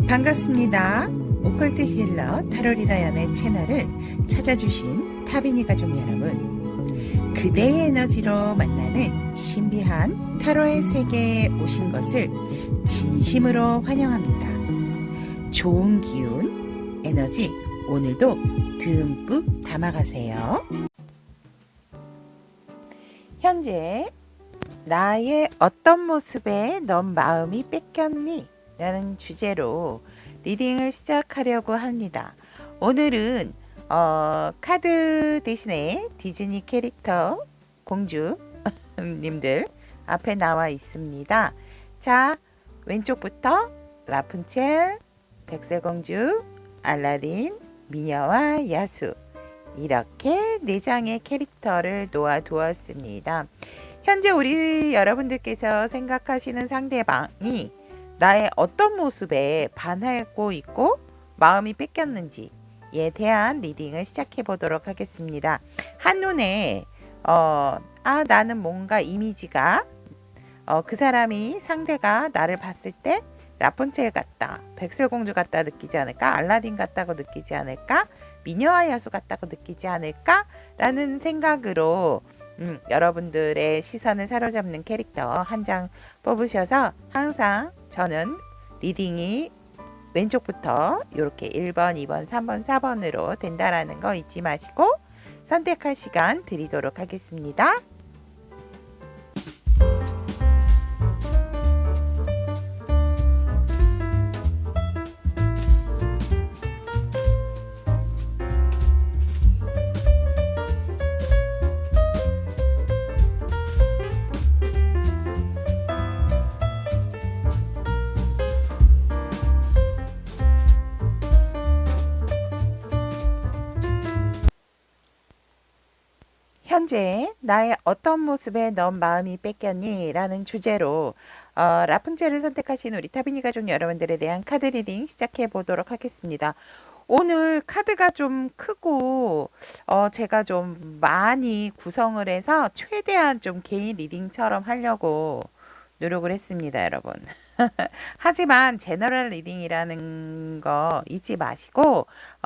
반갑습니다. 오컬트 힐러 타로리다연의 채널을 찾아주신 타비니 가족 여러분, 그대의 에너지로 만나는 신비한 타로의 세계에 오신 것을 진심으로 환영합니다. 좋은 기운, 에너지 오늘도 듬뿍 담아가세요. 현재 나의 어떤 모습에 넌 마음이 뺏겼니? 라는 주제로 리딩을 시작하려고 합니다. 오늘은 카드 대신에 디즈니 캐릭터 공주님들 앞에 나와 있습니다. 자, 왼쪽부터 라푼첼, 백설공주, 알라딘, 미녀와 야수, 이렇게 4장의 캐릭터를 놓아두었습니다. 현재 우리 여러분들께서 생각하시는 상대방이 나의 어떤 모습에 반하고 있고 마음이 뺏겼는지에 대한 리딩을 시작해 보도록 하겠습니다. 한눈에 나는 뭔가 이미지가 그 사람이 상대가 나를 봤을 때 라푼첼 같다, 백설공주 같다 느끼지 않을까, 알라딘 같다고 느끼지 않을까, 미녀와 야수 같다고 느끼지 않을까 라는 생각으로 여러분들의 시선을 사로잡는 캐릭터 한 장 뽑으셔서, 항상 저는 리딩이 왼쪽부터 이렇게 1번, 2번, 3번, 4번으로 된다라는 거 잊지 마시고 선택할 시간 드리도록 하겠습니다. 현재 나의 어떤 모습에 넌 마음이 뺏겼니? 라는 주제로 라푼첼을 선택하신 우리 타비니 가족 여러분들에 대한 카드 리딩 시작해 보도록 하겠습니다. 오늘 카드가 좀 크고 제가 좀 많이 구성을 해서 최대한 좀 개인 리딩처럼 하려고 노력을 했습니다, 여러분. 하지만 제너럴 리딩이라는 거 잊지 마시고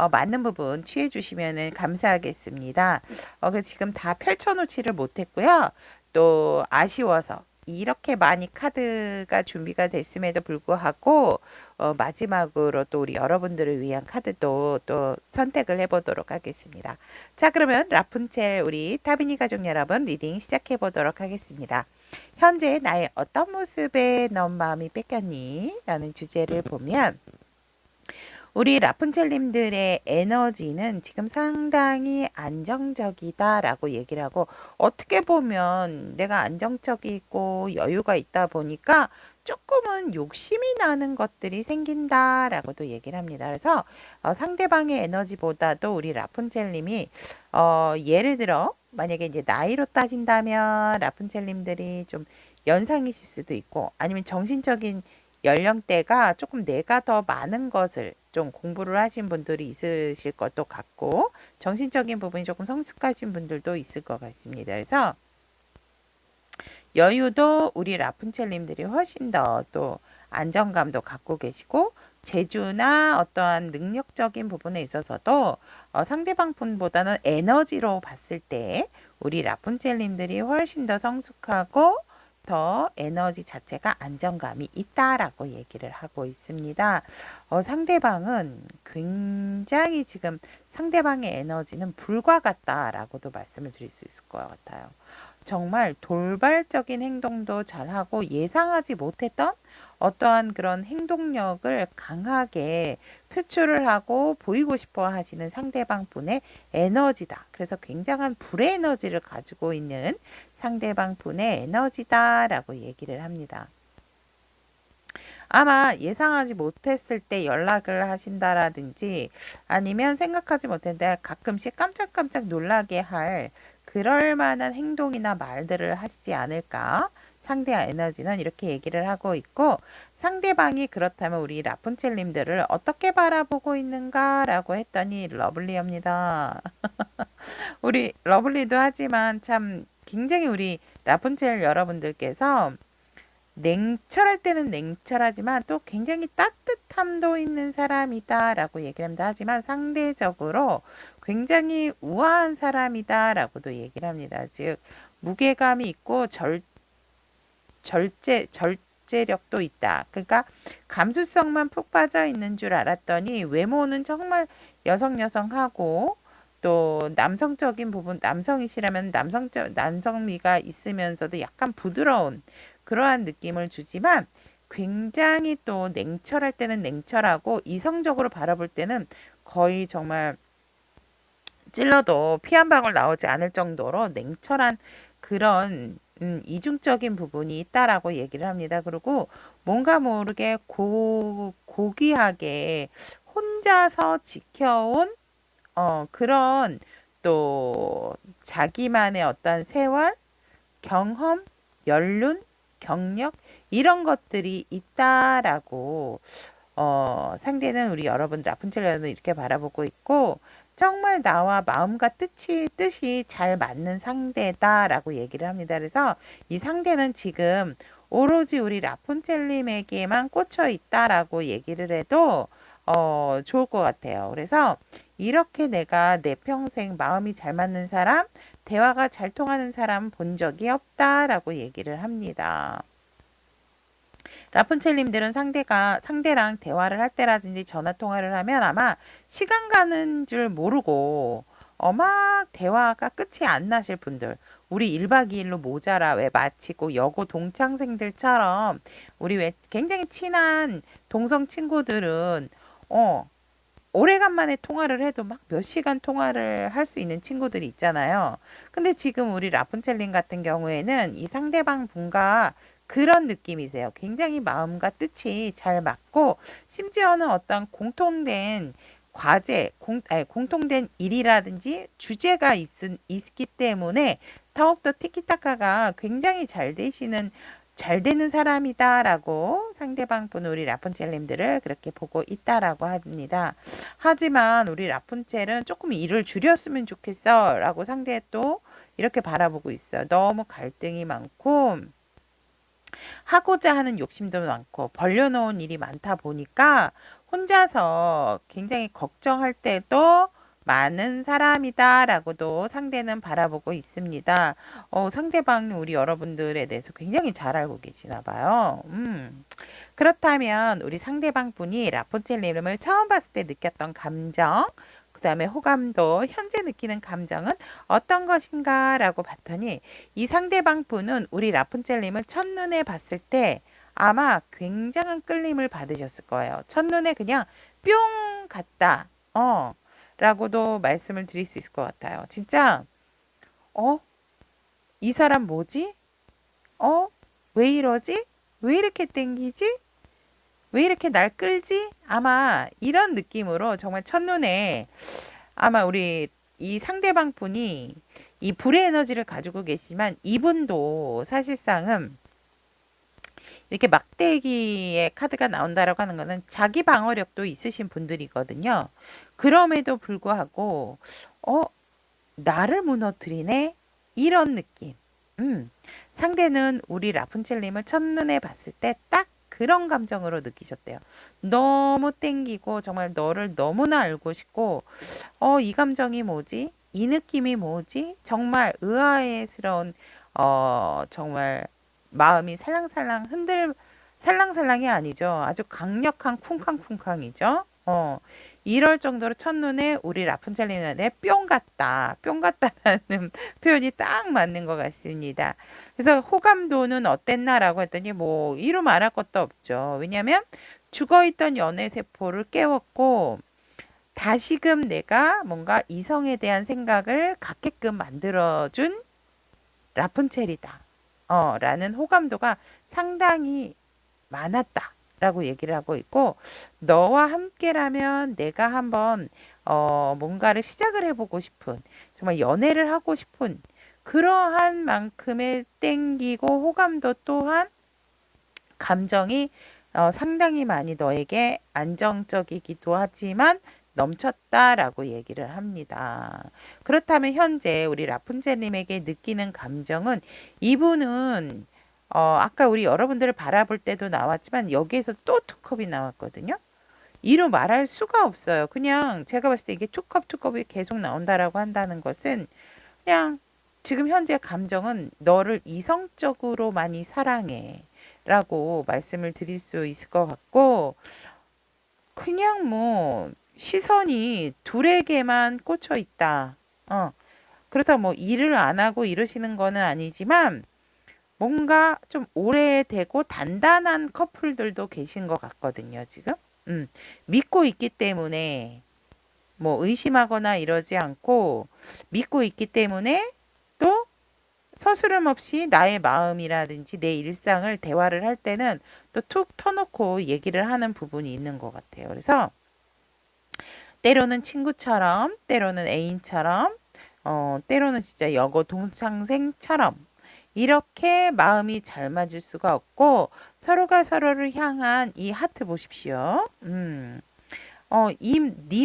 맞는 부분 취해 주시면 감사하겠습니다. 지금 다 펼쳐놓지를 못했고요. 또 아쉬워서 이렇게 많이 카드가 준비가 됐음에도 불구하고 마지막으로 또 우리 여러분들을 위한 카드도 또 선택을 해보도록 하겠습니다. 자, 그러면 라푼첼 우리 타비니 가족 여러분 리딩 시작해 보도록 하겠습니다. 현재 나의 어떤 모습에 넌 마음이 뺏겼니? 라는 주제를 보면 우리 라푼첼님들의 에너지는 지금 상당히 안정적이다 라고 얘기를 하고, 어떻게 보면 내가 안정적이고 여유가 있다 보니까 조금은 욕심이 나는 것들이 생긴다 라고도 얘기를 합니다. 그래서 상대방의 에너지보다도 우리 라푼첼님이 예를 들어 만약에 이제 나이로 따진다면 라푼첼님들이 좀 연상이실 수도 있고, 아니면 정신적인 연령대가 조금 내가 더 많은 것을 좀 공부를 하신 분들이 있으실 것도 같고, 정신적인 부분이 조금 성숙하신 분들도 있을 것 같습니다. 그래서 여유도 우리 라푼첼님들이 훨씬 더 또 안정감도 갖고 계시고, 재주나 어떠한 능력적인 부분에 있어서도 상대방 분보다는 에너지로 봤을 때 우리 라푼첼님들이 훨씬 더 성숙하고 더 에너지 자체가 안정감이 있다라고 얘기를 하고 있습니다. 상대방은 굉장히 지금 상대방의 에너지는 불과 같다라고도 말씀을 드릴 수 있을 것 같아요. 정말 돌발적인 행동도 잘하고 예상하지 못했던 어떠한 그런 행동력을 강하게 표출을 하고 보이고 싶어 하시는 상대방 분의 에너지다. 그래서 굉장한 불의 에너지를 가지고 있는 상대방 분의 에너지다라고 얘기를 합니다. 아마 예상하지 못했을 때 연락을 하신다라든지, 아니면 생각하지 못했는데 가끔씩 깜짝깜짝 놀라게 할 그럴 만한 행동이나 말들을 하시지 않을까, 상대의 에너지는 이렇게 얘기를 하고 있고, 상대방이 그렇다면 우리 라푼첼님들을 어떻게 바라보고 있는가라고 했더니 러블리합니다. 우리 러블리도 하지만 참 굉장히 우리 라푼첼 여러분들께서 냉철할 때는 냉철하지만 또 굉장히 따뜻함도 있는 사람이다라고 얘기를 합니다. 하지만 상대적으로 굉장히 우아한 사람이다라고도 얘기를 합니다. 즉 무게감이 있고 절제력도 있다. 그러니까 감수성만 푹 빠져 있는 줄 알았더니 외모는 정말 여성여성하고 또 남성적인 부분, 남성이시라면 남성미가 있으면서도 약간 부드러운 그러한 느낌을 주지만 굉장히 또 냉철할 때는 냉철하고 이성적으로 바라볼 때는 거의 정말 찔러도 피 한 방울 나오지 않을 정도로 냉철한 그런 이중적인 부분이 있다라고 얘기를 합니다. 그리고 뭔가 모르게 고귀하게 혼자서 지켜온 그런 또 자기만의 어떤 세월, 경험, 연륜, 경력 이런 것들이 있다라고 상대는 우리 여러분 라푼첼 여러분 이렇게 바라보고 있고 정말 나와 마음과 뜻이 잘 맞는 상대다라고 얘기를 합니다. 그래서 이 상대는 지금 오로지 우리 라푼첼님에게만 꽂혀 있다라고 얘기를 해도 좋을 것 같아요. 그래서 이렇게 내가 내 평생 마음이 잘 맞는 사람, 대화가 잘 통하는 사람 본 적이 없다라고 얘기를 합니다. 라푼첼님들은 상대랑 대화를 할 때라든지 전화 통화를 하면 아마 시간 가는 줄 모르고 막 대화가 끝이 안 나실 분들. 우리 1박 2일로 모자라 왜 마치고 여고 동창생들처럼 우리 왜 굉장히 친한 동성 친구들은 오래간만에 통화를 해도 막 몇 시간 통화를 할 수 있는 친구들이 있잖아요. 근데 지금 우리 라푼첼님 같은 경우에는 이 상대방 분과 그런 느낌이세요. 굉장히 마음과 뜻이 잘 맞고 심지어는 어떤 공통된 과제, 공통된 일이라든지 주제가 있기 때문에 더욱더 티키타카가 굉장히 잘 되는 사람이다라고 상대방 분 우리 라푼첼님들을 그렇게 보고 있다라고 합니다. 하지만 우리 라푼첼은 조금 일을 줄였으면 좋겠어 라고 상대 또 이렇게 바라보고 있어요. 너무 갈등이 많고 하고자 하는 욕심도 많고 벌려놓은 일이 많다 보니까 혼자서 굉장히 걱정할 때도 많은 사람이다라고도 상대는 바라보고 있습니다. 상대방이 우리 여러분들에 대해서 굉장히 잘 알고 계시나 봐요. 그렇다면 우리 상대방 분이 라푼첼님을 처음 봤을 때 느꼈던 감정, 그 다음에 호감도, 현재 느끼는 감정은 어떤 것인가 라고 봤더니 이 상대방 분은 우리 라푼첼님을 첫눈에 봤을 때 아마 굉장한 끌림을 받으셨을 거예요. 첫눈에 그냥 뿅 갔다. 라고도 말씀을 드릴 수 있을 것 같아요. 진짜 어? 이 사람 뭐지? 어? 왜 이러지? 왜 이렇게 땡기지? 왜 이렇게 날 끌지? 아마 이런 느낌으로 정말 첫눈에 아마 우리 이 상대방 분이 이 불의 에너지를 가지고 계시지만 이분도 사실상은 이렇게 막대기의 카드가 나온다라고 하는 거는 자기 방어력도 있으신 분들이거든요. 그럼에도 불구하고 나를 무너뜨리네? 이런 느낌. 상대는 우리 라푼첼님을 첫눈에 봤을 때 딱 그런 감정으로 느끼셨대요. 너무 땡기고 정말 너를 너무나 알고 싶고 이 감정이 뭐지? 이 느낌이 뭐지? 정말 의아해스러운 정말 마음이 살랑살랑이 아니죠. 아주 강력한 쿵쾅쿵쾅이죠. 이럴 정도로 첫눈에 우리 라푼첼리한테 뿅 같다. 뿅 같다라는 표현이 딱 맞는 것 같습니다. 그래서 호감도는 어땠나라고 했더니 뭐 이루 말할 것도 없죠. 왜냐하면 죽어있던 연애세포를 깨웠고 다시금 내가 뭔가 이성에 대한 생각을 갖게끔 만들어준 라푼첼이다. 라는 호감도가 상당히 많았다라고 얘기를 하고 있고 너와 함께라면 내가 한번 뭔가를 시작을 해보고 싶은 정말 연애를 하고 싶은 그러한 만큼의 땡기고 호감도 또한 감정이 상당히 많이 너에게 안정적이기도 하지만 넘쳤다라고 얘기를 합니다. 그렇다면 현재 우리 라푼젤님에게 느끼는 감정은 이분은 아까 우리 여러분들을 바라볼 때도 나왔지만 여기에서 또 투컵이 나왔거든요. 이루 말할 수가 없어요. 그냥 제가 봤을 때 이게 투컵이 계속 나온다라고 한다는 것은 그냥 지금 현재 감정은 너를 이성적으로 많이 사랑해 라고 말씀을 드릴 수 있을 것 같고, 그냥 뭐 시선이 둘에게만 꽂혀 있다. 그렇다고 뭐 일을 안 하고 이러시는 거는 아니지만 뭔가 좀 오래되고 단단한 커플들도 계신 것 같거든요, 지금. 믿고 있기 때문에 뭐 의심하거나 이러지 않고 믿고 있기 때문에 또 서스럼 없이 나의 마음이라든지 내 일상을 대화를 할 때는 또 툭 터놓고 얘기를 하는 부분이 있는 것 같아요. 그래서 때로는 친구처럼, 때로는 애인처럼, 때로는 진짜 여고 동창생처럼 이렇게 마음이 잘 맞을 수가 없고 서로가 서로를 향한 이 하트 보십시오. 네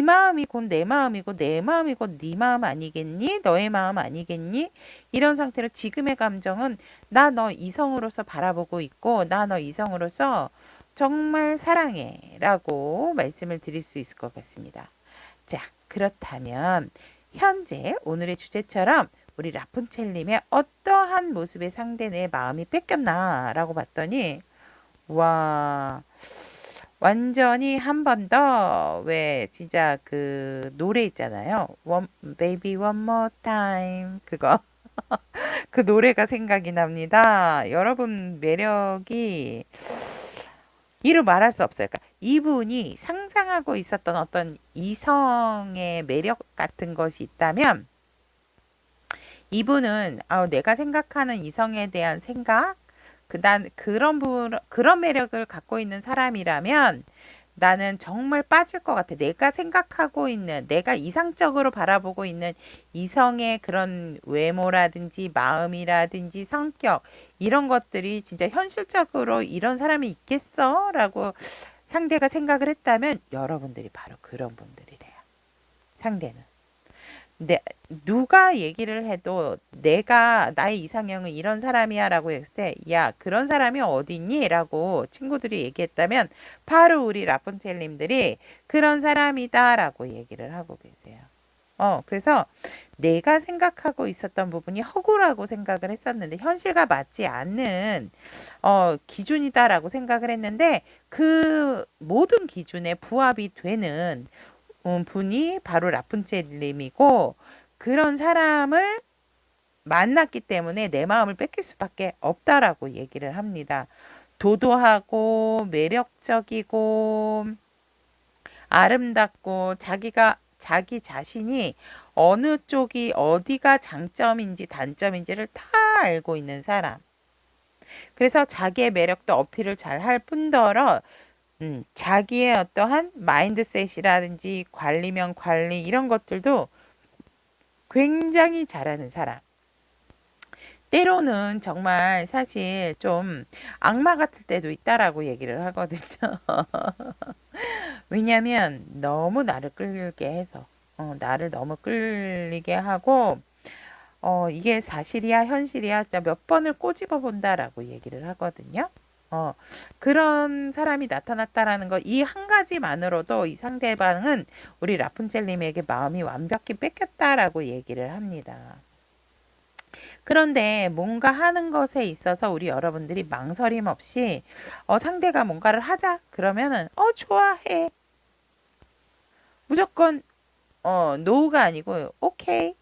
마음이 곧 내 마음이고 내 마음이 곧 네 마음 아니겠니? 너의 마음 아니겠니? 이런 상태로 지금의 감정은 나 너 이성으로서 바라보고 있고 나 너 이성으로서 정말 사랑해 라고 말씀을 드릴 수 있을 것 같습니다. 자, 그렇다면 현재 오늘의 주제처럼 우리 라푼첼님의 어떠한 모습의 상대 내 마음이 뺏겼나 라고 봤더니 와, 완전히 한 번 더 왜 진짜 그 노래 있잖아요. Baby One More Time 그거 그 노래가 생각이 납니다. 여러분 매력이 이루 말할 수 없어요. 그러니까 이분이 상상하고 있었던 어떤 이성의 매력 같은 것이 있다면 이분은 내가 생각하는 이성에 대한 생각, 그런 매력을 갖고 있는 사람이라면 나는 정말 빠질 것 같아. 내가 생각하고 있는, 내가 이상적으로 바라보고 있는 이성의 그런 외모라든지 마음이라든지 성격, 이런 것들이 진짜 현실적으로 이런 사람이 있겠어? 라고 상대가 생각을 했다면 여러분들이 바로 그런 분들이래요. 상대는. 누가 얘기를 해도 내가 나의 이상형은 이런 사람이야 라고 했을 때 야 그런 사람이 어딨니? 라고 친구들이 얘기했다면 바로 우리 라푼첼님들이 그런 사람이다 라고 얘기를 하고 계세요. 그래서 내가 생각하고 있었던 부분이 허구라고 생각을 했었는데 현실과 맞지 않는 기준이다라고 생각을 했는데 그 모든 기준에 부합이 되는 분이 바로 라푼첼님이고 그런 사람을 만났기 때문에 내 마음을 뺏길 수밖에 없다라고 얘기를 합니다. 도도하고 매력적이고 아름답고 자기 자신이 어느 쪽이 어디가 장점인지 단점인지를 다 알고 있는 사람. 그래서 자기의 매력도 어필을 잘 할 뿐더러 자기의 어떠한 마인드셋이라든지 관리면 관리 이런 것들도 굉장히 잘하는 사람. 때로는 정말 사실 좀 악마 같을 때도 있다라고 얘기를 하거든요. 왜냐면 너무 나를 끌게 해서 나를 너무 끌리게 하고 이게 사실이야 현실이야 몇 번을 꼬집어 본다라고 얘기를 하거든요. 그런 사람이 나타났다라는 거 이 한 가지만으로도 이 상대방은 우리 라푼첼님에게 마음이 완벽히 뺏겼다라고 얘기를 합니다. 그런데 뭔가 하는 것에 있어서 우리 여러분들이 망설임 없이 상대가 뭔가를 하자 그러면은 좋아해 무조건 노가 아니고 오케이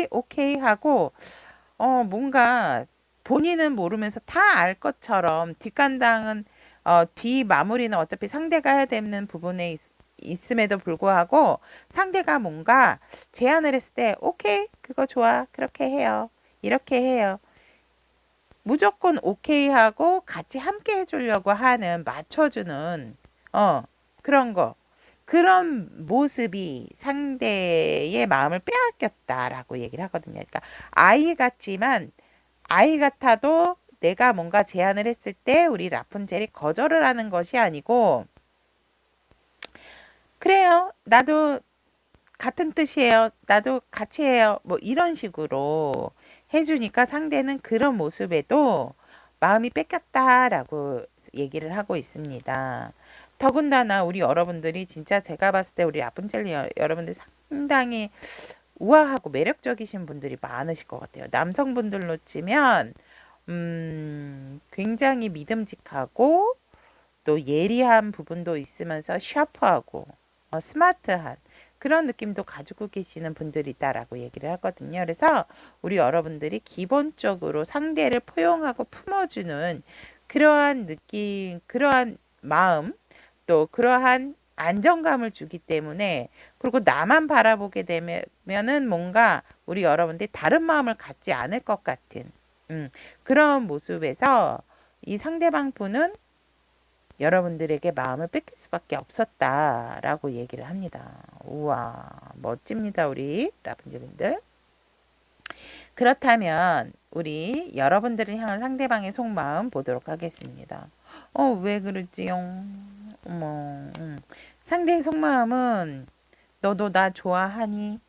오케이 하고 뭔가 본인은 모르면서 다 알 것처럼 뒷감당은 뒤 마무리는 어차피 상대가 해야 되는 부분에 있음에도 불구하고 상대가 뭔가 제안을 했을 때 오케이 그거 좋아 그렇게 해요 이렇게 해요 무조건 오케이 하고 같이 함께 해주려고 하는 맞춰주는 그런 거 그런 모습이 상대의 마음을 빼앗겼다라고 얘기를 하거든요. 그러니까 아이 같지만 아이 같아도 내가 뭔가 제안을 했을 때 우리 라푼젤이 거절을 하는 것이 아니고 그래요. 나도 같은 뜻이에요. 나도 같이 해요. 뭐 이런 식으로 해주니까 상대는 그런 모습에도 마음이 뺏겼다라고 얘기를 하고 있습니다. 더군다나 우리 여러분들이 진짜 제가 봤을 때 우리 라푼젤 여러분들 상당히 우아하고 매력적이신 분들이 많으실 것 같아요. 남성분들로 치면 굉장히 믿음직하고 또 예리한 부분도 있으면서 샤프하고 스마트한 그런 느낌도 가지고 계시는 분들이 있다라고 얘기를 하거든요. 그래서 우리 여러분들이 기본적으로 상대를 포용하고 품어주는 그러한 느낌, 그러한 마음, 또 그러한 안정감을 주기 때문에 그리고 나만 바라보게 되면은 뭔가 우리 여러분들이 다른 마음을 갖지 않을 것 같은 그런 모습에서 이 상대방 분은 여러분들에게 마음을 뺏길 수밖에 없었다라고 얘기를 합니다. 우와, 멋집니다, 우리 라푼젤님들. 그렇다면 우리 여러분들을 향한 상대방의 속마음 보도록 하겠습니다. 왜 그러지요? 어머, 상대의 속마음은 너도 나 좋아하니?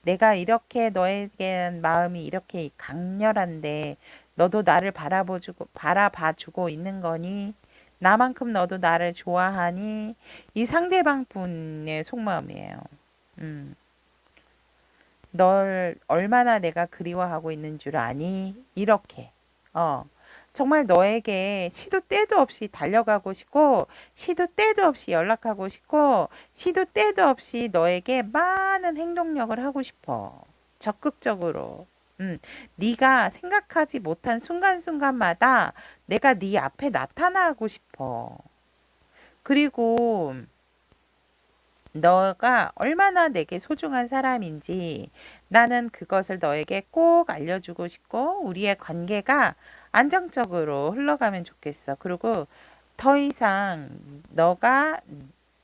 내가 이렇게 너에게 마음이 이렇게 강렬한데 너도 나를 바라봐주고 있는 거니? 나만큼 너도 나를 좋아하니? 이 상대방 분의 속마음이에요. 음, 널 얼마나 내가 그리워하고 있는 줄 아니? 이렇게. 어, 정말 너에게 시도 때도 없이 달려가고 싶고, 시도 때도 없이 연락하고 싶고, 시도 때도 없이 너에게 많은 행동력을 하고 싶어. 적극적으로. 음, 네가 생각하지 못한 순간순간마다 내가 네 앞에 나타나고 싶어. 그리고 너가 얼마나 내게 소중한 사람인지 나는 그것을 너에게 꼭 알려주고 싶고 우리의 관계가 안정적으로 흘러가면 좋겠어. 그리고 더 이상 너가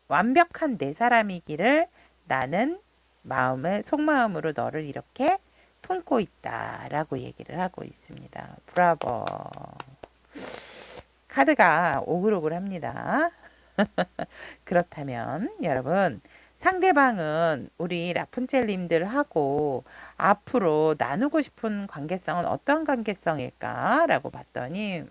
완벽한 내 사람이기를 나는 속마음으로 너를 이렇게 품고 있다라고 얘기를 하고 있습니다. 브라보. 카드가 오글오글합니다. 그렇다면 여러분 상대방은 우리 라푼젤님들하고 앞으로 나누고 싶은 관계성은 어떤 관계성일까? 라고 봤더니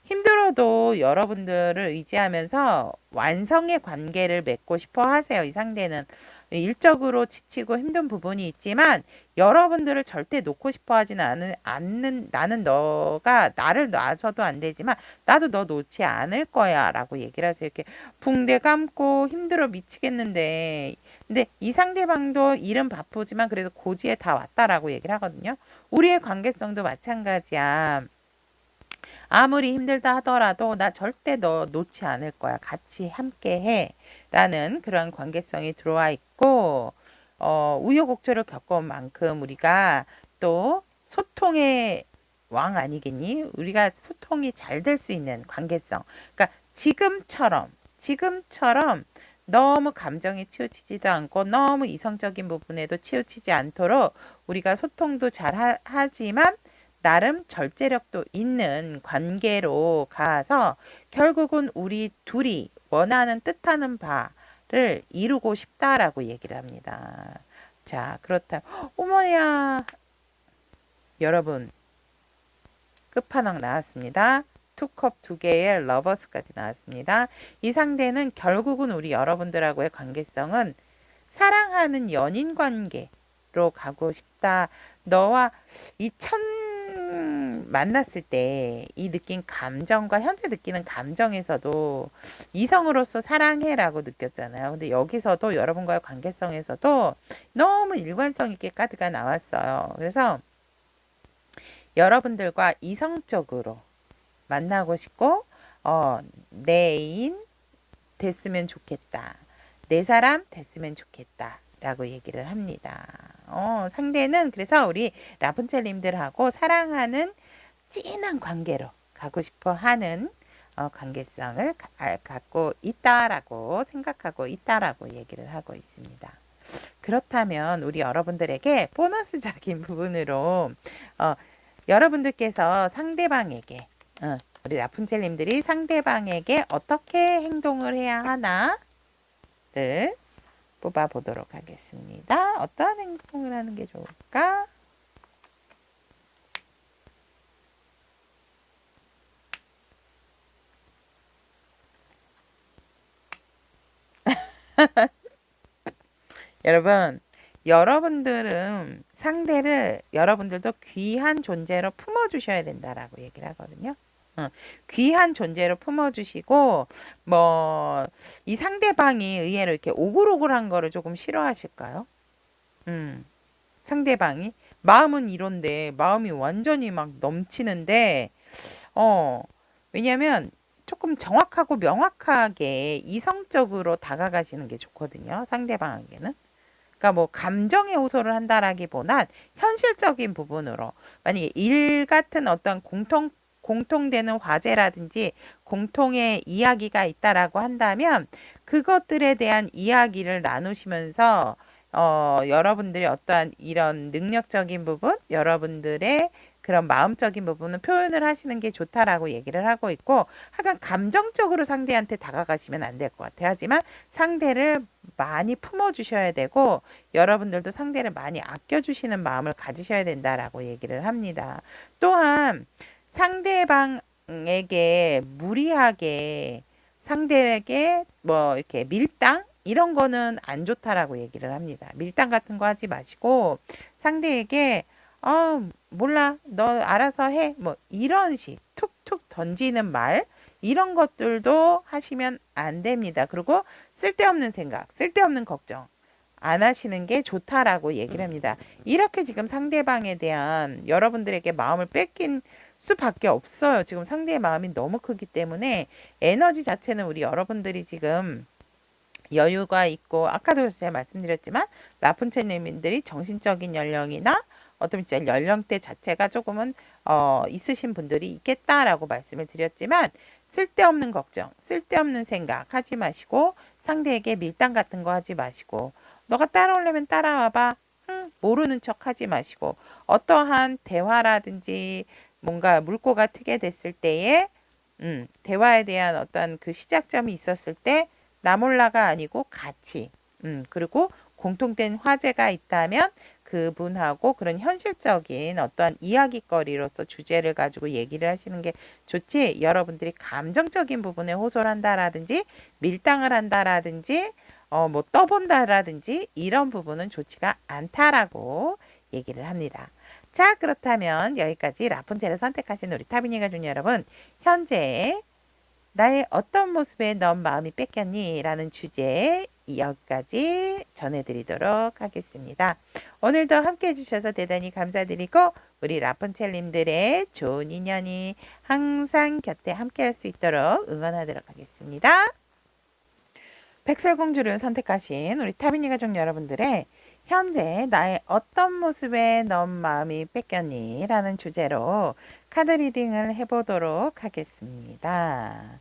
힘들어도 여러분들을 의지하면서 완성의 관계를 맺고 싶어 하세요. 이 상대는 일적으로 지치고 힘든 부분이 있지만 여러분들을 절대 놓고 싶어 하지는 않는 나는 너가 나를 놔줘도 안 되지만 나도 너 놓지 않을 거야 라고 얘기를 하세요. 이렇게 붕대 감고 힘들어 미치겠는데 근데 이 상대방도 일은 바쁘지만 그래도 고지에 다 왔다라고 얘기를 하거든요. 우리의 관계성도 마찬가지야. 아무리 힘들다 하더라도 나 절대 너 놓지 않을 거야. 같이 함께 해. 라는 그런 관계성이 들어와 있고 우여곡절을 겪은 만큼 우리가 또 소통의 왕 아니겠니? 우리가 소통이 잘 될 수 있는 관계성. 그러니까 지금처럼 너무 감정에 치우치지도 않고 너무 이성적인 부분에도 치우치지 않도록 우리가 소통도 잘 하지만 나름 절제력도 있는 관계로 가서 결국은 우리 둘이 원하는 뜻하는 바를 이루고 싶다라고 얘기를 합니다. 자, 그렇다. 어머야, 여러분 끝판왕 나왔습니다. 투컵 두 개의 러버스까지 나왔습니다. 이 상대는 결국은 우리 여러분들하고의 관계성은 사랑하는 연인 관계로 가고 싶다. 너와 이 만났을 때 이 느낀 감정과 현재 느끼는 감정에서도 이성으로서 사랑해라고 느꼈잖아요. 근데 여기서도 여러분과의 관계성에서도 너무 일관성 있게 카드가 나왔어요. 그래서 여러분들과 이성적으로 만나고 싶고 내 애인 됐으면 좋겠다. 내 사람 됐으면 좋겠다. 라고 얘기를 합니다. 상대는 그래서 우리 라푼첼님들하고 사랑하는 진한 관계로 가고 싶어 하는 관계성을 갖고 있다라고 생각하고 있다라고 얘기를 하고 있습니다. 그렇다면 우리 여러분들에게 보너스적인 부분으로 여러분들께서 상대방에게 우리 라푼첼님들이 상대방에게 어떻게 행동을 해야 하나를 뽑아보도록 하겠습니다. 어떤 행동을 하는 게 좋을까? 여러분, 여러분들은 상대를 여러분들도 귀한 존재로 품어주셔야 된다라고 얘기를 하거든요. 귀한 존재로 품어주시고, 뭐, 이 상대방이 의외로 이렇게 오글오글한 거를 조금 싫어하실까요? 음, 상대방이. 마음은 이런데, 마음이 완전히 막 넘치는데, 어, 왜냐면 조금 정확하고 명확하게 이성적으로 다가가시는 게 좋거든요. 상대방에게는. 그러니까 뭐 감정에 호소를 한다라기보단 현실적인 부분으로 만약에 일 같은 어떤 공통되는 화제라든지 공통의 이야기가 있다라고 한다면 그것들에 대한 이야기를 나누시면서 여러분들이 어떠한 이런 능력적인 부분, 여러분들의 그런 마음적인 부분은 표현을 하시는 게 좋다라고 얘기를 하고 있고, 하여간 감정적으로 상대한테 다가가시면 안 될 것 같아요. 하지만 상대를 많이 품어주셔야 되고, 여러분들도 상대를 많이 아껴주시는 마음을 가지셔야 된다라고 얘기를 합니다. 또한 상대방에게 무리하게 상대에게 뭐 이렇게 밀당 이런 거는 안 좋다라고 얘기를 합니다. 밀당 같은 거 하지 마시고 상대에게 몰라 너 알아서 해 뭐 이런 식 툭툭 던지는 말 이런 것들도 하시면 안 됩니다. 그리고 쓸데없는 생각, 쓸데없는 걱정 안 하시는 게 좋다라고 얘기를 합니다. 이렇게 지금 상대방에 대한 여러분들에게 마음을 뺏긴 수밖에 없어요. 지금 상대의 마음이 너무 크기 때문에 에너지 자체는 우리 여러분들이 지금 여유가 있고 아까도 제가 말씀드렸지만 라푼첼님들이 정신적인 연령이나 어떤 진짜 연령대 자체가 조금은 있으신 분들이 있겠다라고 말씀을 드렸지만 쓸데없는 걱정, 쓸데없는 생각 하지 마시고 상대에게 밀당 같은 거 하지 마시고 너가 따라오려면 따라와봐. 모르는 척 하지 마시고 어떠한 대화라든지 뭔가 물꼬가 트게 됐을 때에 대화에 대한 어떤 그 시작점이 있었을 때 나 몰라가 아니고 같이 그리고 공통된 화제가 있다면 그분하고 그런 현실적인 어떠한 이야기거리로서 주제를 가지고 얘기를 하시는 게 좋지 여러분들이 감정적인 부분에 호소를 한다라든지 밀당을 한다라든지 뭐 떠본다라든지 이런 부분은 좋지가 않다라고 얘기를 합니다. 자, 그렇다면 여기까지 라푼젤을 선택하신 우리 타비니가 준 여러분, 현재 나의 어떤 모습에 넌 마음이 뺏겼니? 라는 주제 여기까지 전해드리도록 하겠습니다. 오늘도 함께 해주셔서 대단히 감사드리고 우리 라푼첼님들의 좋은 인연이 항상 곁에 함께 할 수 있도록 응원하도록 하겠습니다. 백설공주를 선택하신 우리 타비니 가족 여러분들의 현재 나의 어떤 모습에 넌 마음이 뺏겼니? 라는 주제로 카드 리딩을 해보도록 하겠습니다.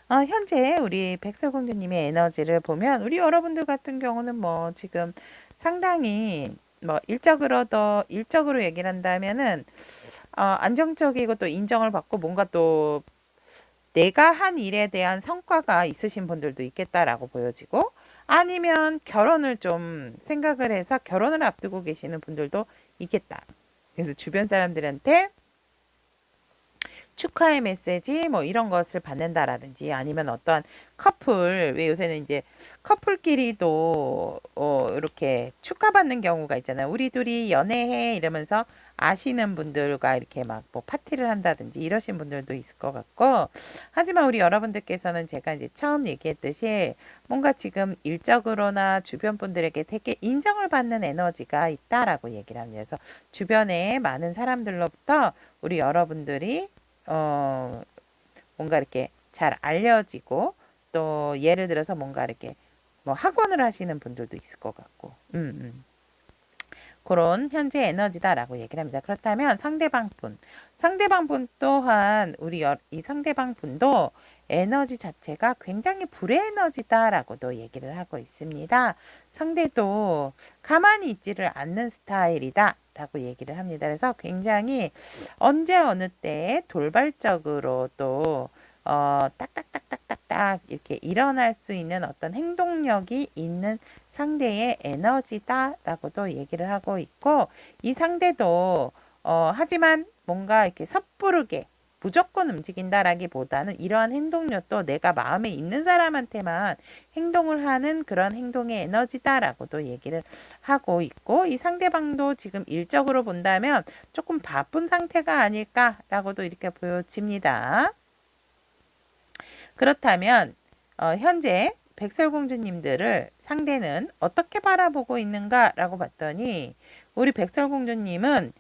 현재 우리 백설공주님의 에너지를 보면 우리 여러분들 같은 경우는 뭐 지금 상당히 뭐 일적으로 얘기를 한다면은 안정적이고 또 인정을 받고 뭔가 또 내가 한 일에 대한 성과가 있으신 분들도 있겠다라고 보여지고 아니면 결혼을 좀 생각을 해서 결혼을 앞두고 계시는 분들도 있겠다. 그래서 주변 사람들한테 축하의 메시지 뭐 이런 것을 받는다라든지 아니면 어떠한 커플 왜 요새는 이제 커플끼리도 이렇게 축하받는 경우가 있잖아요. 우리 둘이 연애해 이러면서 아시는 분들과 이렇게 막 뭐 파티를 한다든지 이러신 분들도 있을 것 같고 하지만 우리 여러분들께서는 제가 이제 처음 얘기했듯이 뭔가 지금 일적으로나 주변 분들에게 되게 인정을 받는 에너지가 있다라고 얘기를 합니다. 그래서 주변에 많은 사람들로부터 우리 여러분들이 뭔가 이렇게 잘 알려지고 또 예를 들어서 뭔가 이렇게 뭐 학원을 하시는 분들도 있을 것 같고 그런 현재 에너지다라고 얘기를 합니다. 그렇다면 상대방 분 또한 우리 이 상대방 분도 에너지 자체가 굉장히 불의 에너지다라고도 얘기를 하고 있습니다. 상대도 가만히 있지를 않는 스타일이다 라고 얘기를 합니다. 그래서 굉장히 언제 어느 때 돌발적으로 또 딱딱딱딱딱딱 이렇게 일어날 수 있는 어떤 행동력이 있는 상대의 에너지다라고도 얘기를 하고 있고 이 상대도 하지만 뭔가 이렇게 섣부르게 무조건 움직인다라기보다는 이러한 행동력도 내가 마음에 있는 사람한테만 행동을 하는 그런 행동의 에너지다라고도 얘기를 하고 있고, 이 상대방도 지금 일적으로 본다면 조금 바쁜 상태가 아닐까라고도 이렇게 보여집니다. 그렇다면 현재 백설공주님들을 상대는 어떻게 바라보고 있는가라고 봤더니, 우리 백설공주님은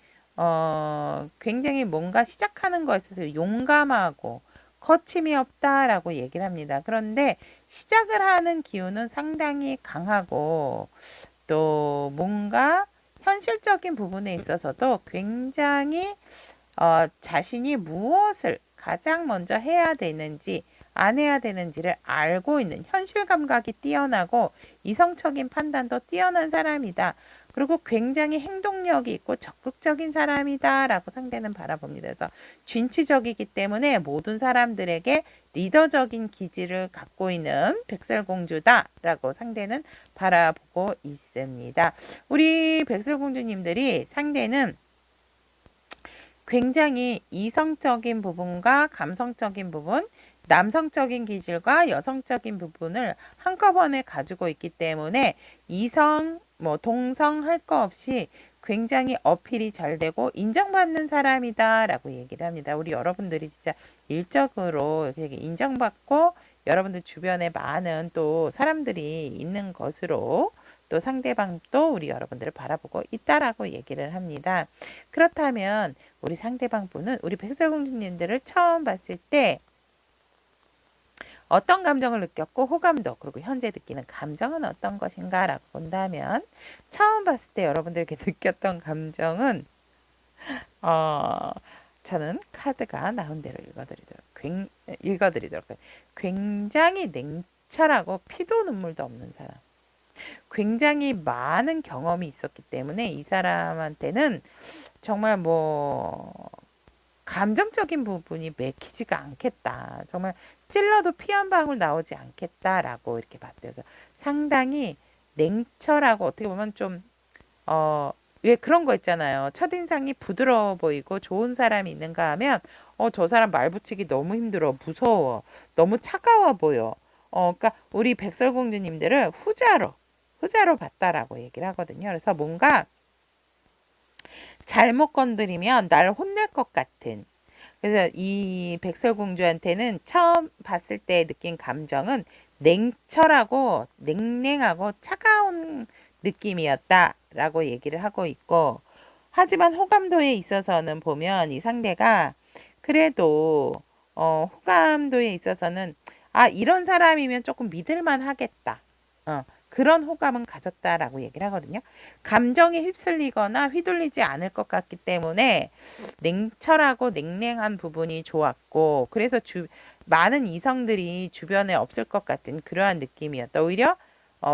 굉장히 뭔가 시작하는 것에 있어서 용감하고 거침이 없다라고 얘기를 합니다. 그런데 시작을 하는 기운은 상당히 강하고, 또 뭔가 현실적인 부분에 있어서도 굉장히 자신이 무엇을 가장 먼저 해야 되는지 안 해야 되는지를 알고 있는, 현실 감각이 뛰어나고 이성적인 판단도 뛰어난 사람이다. 그리고 굉장히 행동력이 있고 적극적인 사람이다 라고 상대는 바라봅니다. 그래서 진취적이기 때문에 모든 사람들에게 리더적인 기질을 갖고 있는 백설공주다 라고 상대는 바라보고 있습니다. 우리 백설공주님들이 상대는 굉장히 이성적인 부분과 감성적인 부분, 남성적인 기질과 여성적인 부분을 한꺼번에 가지고 있기 때문에 이성, 동성 할 거 없이 굉장히 어필이 잘 되고 인정받는 사람이다 라고 얘기를 합니다. 우리 여러분들이 진짜 일적으로 되게 인정받고 여러분들 주변에 많은 또 사람들이 있는 것으로 또 상대방도 우리 여러분들을 바라보고 있다라고 얘기를 합니다. 그렇다면 우리 상대방 분은 우리 백설공주님들을 처음 봤을 때 어떤 감정을 느꼈고, 호감도, 그리고 현재 느끼는 감정은 어떤 것인가 라고 본다면, 처음 봤을 때 여러분들에게 느꼈던 감정은 저는 카드가 나온 대로 읽어드리도록 할게요. 굉장히 냉철하고 피도 눈물도 없는 사람, 굉장히 많은 경험이 있었기 때문에 이 사람한테는 정말 감정적인 부분이 맥히지가 않겠다. 정말 찔러도 피 한 방울 나오지 않겠다라고 이렇게 봤대요. 그래서 상당히 냉철하고, 어떻게 보면 좀, 왜 그런 거 있잖아요. 첫인상이 부드러워 보이고 좋은 사람이 있는가 하면, 저 사람 말 붙이기 너무 힘들어. 무서워. 너무 차가워 보여. 그러니까 우리 백설공주님들은 후자로 봤다라고 얘기를 하거든요. 그래서 뭔가 잘못 건드리면 날 혼낼 것 같은. 그래서 이 백설공주한테는 처음 봤을 때 느낀 감정은 냉철하고 냉랭하고 차가운 느낌이었다라고 얘기를 하고 있고, 하지만 호감도에 있어서는 보면 이 상대가 그래도 호감도에 있어서는 이런 사람이면 조금 믿을만 하겠다. 그런 호감은 가졌다라고 얘기를 하거든요. 감정에 휩쓸리거나 휘둘리지 않을 것 같기 때문에 냉철하고 냉랭한 부분이 좋았고, 그래서 많은 이성들이 주변에 없을 것 같은 그러한 느낌이었다. 오히려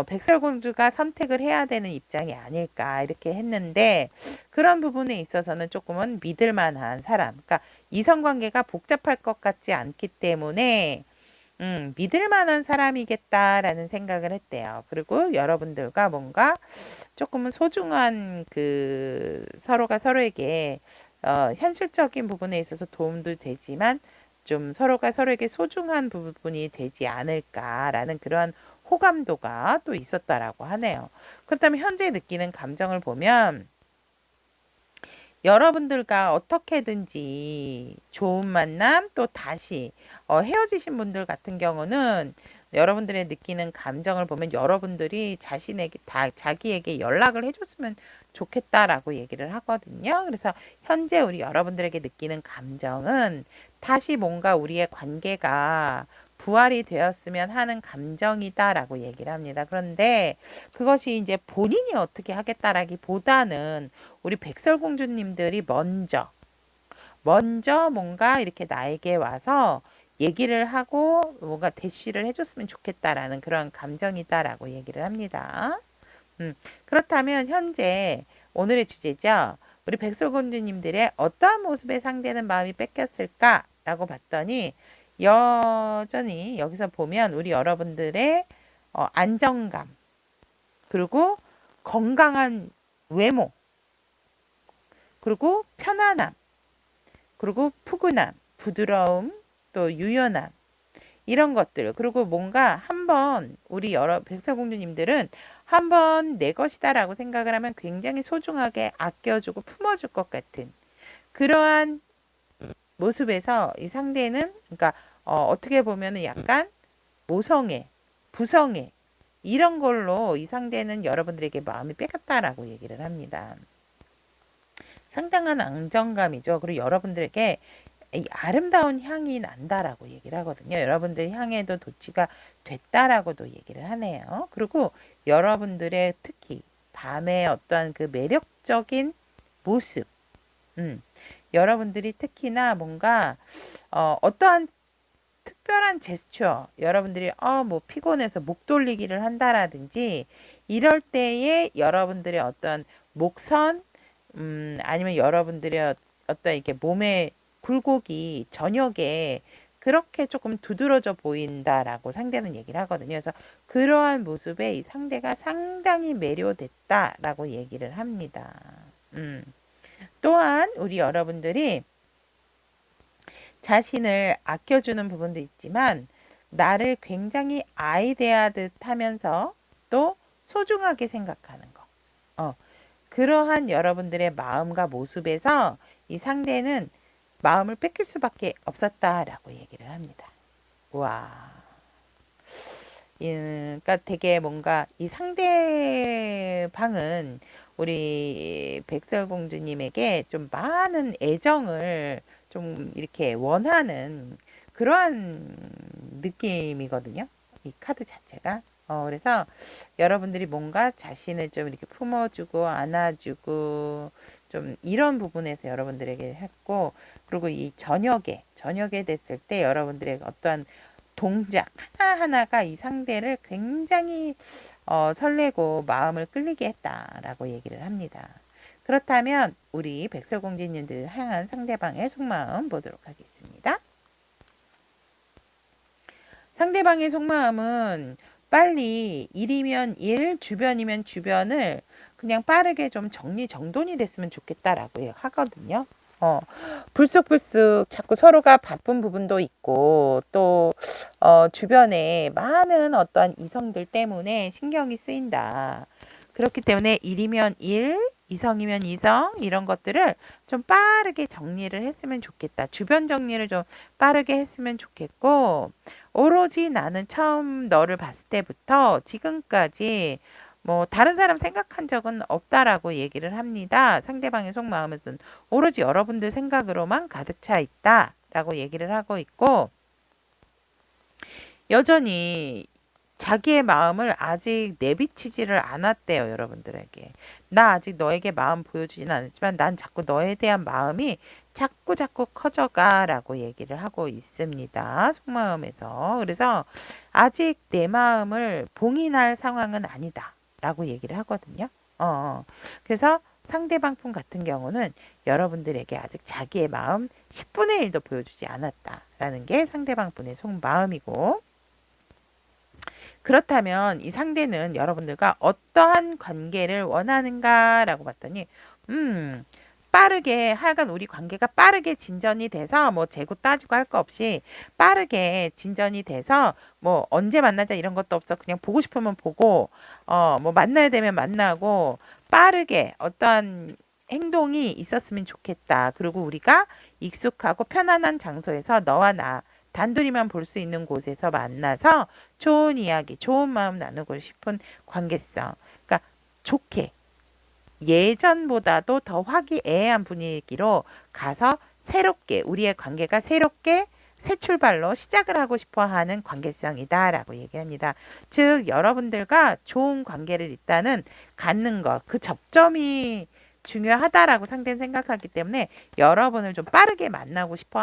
백설공주가 선택을 해야 되는 입장이 아닐까 이렇게 했는데, 그런 부분에 있어서는 조금은 믿을 만한 사람, 그러니까 이성관계가 복잡할 것 같지 않기 때문에 믿을 만한 사람이겠다라는 생각을 했대요. 그리고 여러분들과 뭔가 조금은 소중한 서로가 서로에게 현실적인 부분에 있어서 도움도 되지만 좀 서로가 서로에게 소중한 부분이 되지 않을까라는 그러한 호감도가 또 있었다라고 하네요. 그렇다면 현재 느끼는 감정을 보면 여러분들과 어떻게든지 좋은 만남, 또 다시 헤어지신 분들 같은 경우는 여러분들의 느끼는 감정을 보면 여러분들이 자기에게 연락을 해줬으면 좋겠다라고 얘기를 하거든요. 그래서 현재 우리 여러분들에게 느끼는 감정은 다시 뭔가 우리의 관계가 부활이 되었으면 하는 감정이다라고 얘기를 합니다. 그런데 그것이 이제 본인이 어떻게 하겠다라기보다는 우리 백설공주님들이 먼저 뭔가 이렇게 나에게 와서 얘기를 하고 뭔가 대시를 해줬으면 좋겠다라는 그런 감정이다라고 얘기를 합니다. 그렇다면 현재 오늘의 주제죠. 우리 백설공주님들의 어떠한 모습의 상대는 마음이 뺏겼을까라고 봤더니, 여전히 여기서 보면 우리 여러분들의 안정감, 그리고 건강한 외모, 그리고 편안함, 그리고 푸근함, 부드러움, 또 유연함, 이런 것들. 그리고 뭔가 한번 우리 여러 백설공주님들은 한번 내 것이다라고 생각을 하면 굉장히 소중하게 아껴주고 품어줄 것 같은 그러한 모습에서 이 상대는 그러니까 어떻게 보면은 약간 모성애, 부성애 이런 걸로 이 상대는 여러분들에게 마음이 뺏겼다라고 얘기를 합니다. 상당한 안정감이죠. 그리고 여러분들에게 이 아름다운 향이 난다라고 얘기를 하거든요. 여러분들 향에도 도취가 됐다라고도 얘기를 하네요. 그리고 여러분들의 특히 밤의 어떠한 그 매력적인 모습, 여러분들이 특히나 뭔가 어떠한 특별한 제스처, 여러분들이 뭐 피곤해서 목 돌리기를 한다라든지 이럴 때에 여러분들의 어떤 목선, 아니면 여러분들의 어떤 이렇게 몸의 굴곡이 저녁에 그렇게 조금 두드러져 보인다라고 상대는 얘기를 하거든요. 그래서 그러한 모습에 이 상대가 상당히 매료됐다라고 얘기를 합니다. 또한 우리 여러분들이 자신을 아껴주는 부분도 있지만 나를 굉장히 아이 대하듯 하면서 또 소중하게 생각하는 거. 그러한 여러분들의 마음과 모습에서 이 상대는 마음을 뺏길 수밖에 없었다라고 얘기를 합니다. 와. 그러니까 되게 뭔가 이 상대방은 우리 백설공주님에게 좀 많은 애정을 좀 이렇게 원하는 그러한 느낌이거든요. 이 카드 자체가. 그래서 여러분들이 뭔가 자신을 좀 이렇게 품어주고 안아주고 좀 이런 부분에서 여러분들에게 했고, 그리고 이 저녁에 됐을 때 여러분들의 어떠한 동작 하나하나가 이 상대를 굉장히 설레고 마음을 끌리게 했다라고 얘기를 합니다. 그렇다면 우리 백설공주님들 향한 상대방의 속마음 보도록 하겠습니다. 상대방의 속마음은 빨리 일이면 일, 주변이면 주변을 그냥 빠르게 좀 정리정돈이 됐으면 좋겠다라고 하거든요. 불쑥불쑥 자꾸 서로가 바쁜 부분도 있고 또 주변에 많은 어떠한 이성들 때문에 신경이 쓰인다. 그렇기 때문에 일이면 일, 이성이면 이성 이런 것들을 좀 빠르게 정리를 했으면 좋겠다. 주변 정리를 좀 빠르게 했으면 좋겠고 오로지 나는 처음 너를 봤을 때부터 지금까지 뭐 다른 사람 생각한 적은 없다라고 얘기를 합니다. 상대방의 속마음은 오로지 여러분들 생각으로만 가득 차 있다라고 얘기를 하고 있고 여전히 자기의 마음을 아직 내비치지를 않았대요, 여러분들에게. 나 아직 너에게 마음 보여주지는 않았지만 난 자꾸 너에 대한 마음이 자꾸 커져가라고 얘기를 하고 있습니다. 속마음에서. 그래서 아직 내 마음을 봉인할 상황은 아니다. 라고 얘기를 하거든요. 그래서 상대방 분 같은 경우는 여러분들에게 아직 자기의 마음 10분의 1도 보여주지 않았다라는 게 상대방 분의 속마음이고 그렇다면 이 상대는 여러분들과 어떠한 관계를 원하는가라고 봤더니 빠르게 하여간 우리 관계가 빠르게 진전이 돼서 뭐 재고 따지고 할 거 없이 빠르게 진전이 돼서 뭐 언제 만나자 이런 것도 없어 그냥 보고 싶으면 보고 뭐 만나야 되면 만나고 빠르게 어떠한 행동이 있었으면 좋겠다. 그리고 우리가 익숙하고 편안한 장소에서 너와 나 단둘이만 볼 수 있는 곳에서 만나서 좋은 이야기, 좋은 마음 나누고 싶은 관계성. 그러니까 좋게 예전보다도 더 화기애애한 분위기로 가서 새롭게 우리의 관계가 새롭게 새 출발로 시작을 하고 싶어 하는 관계성이다라고 얘기합니다. 즉 여러분들과 좋은 관계를 일단은 갖는 것, 그 접점이 중요하다라고 상대는 생각하기 때문에 여러분을 좀 빠르게 만나고 싶어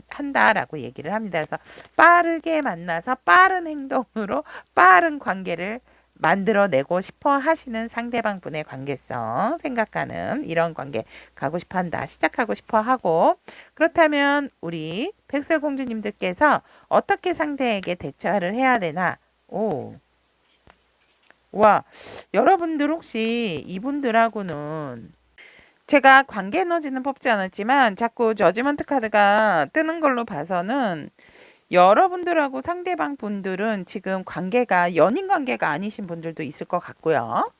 한다라고 얘기를 합니다. 그래서 빠르게 만나서 빠른 행동으로 빠른 관계를 만들어내고 싶어 하시는 상대방 분의 관계성 생각하는 이런 관계 가고 싶어 한다. 시작하고 싶어 하고 그렇다면 우리 백설공주님들께서 어떻게 상대에게 대처를 해야 되나? 오. 와, 여러분들 혹시 이분들하고는 제가 관계 에너지는 뽑지 않았지만 자꾸 저지먼트 카드가 뜨는 걸로 봐서는 여러분들하고 상대방 분들은 지금 관계가 연인 관계가 아니신 분들도 있을 것 같고요.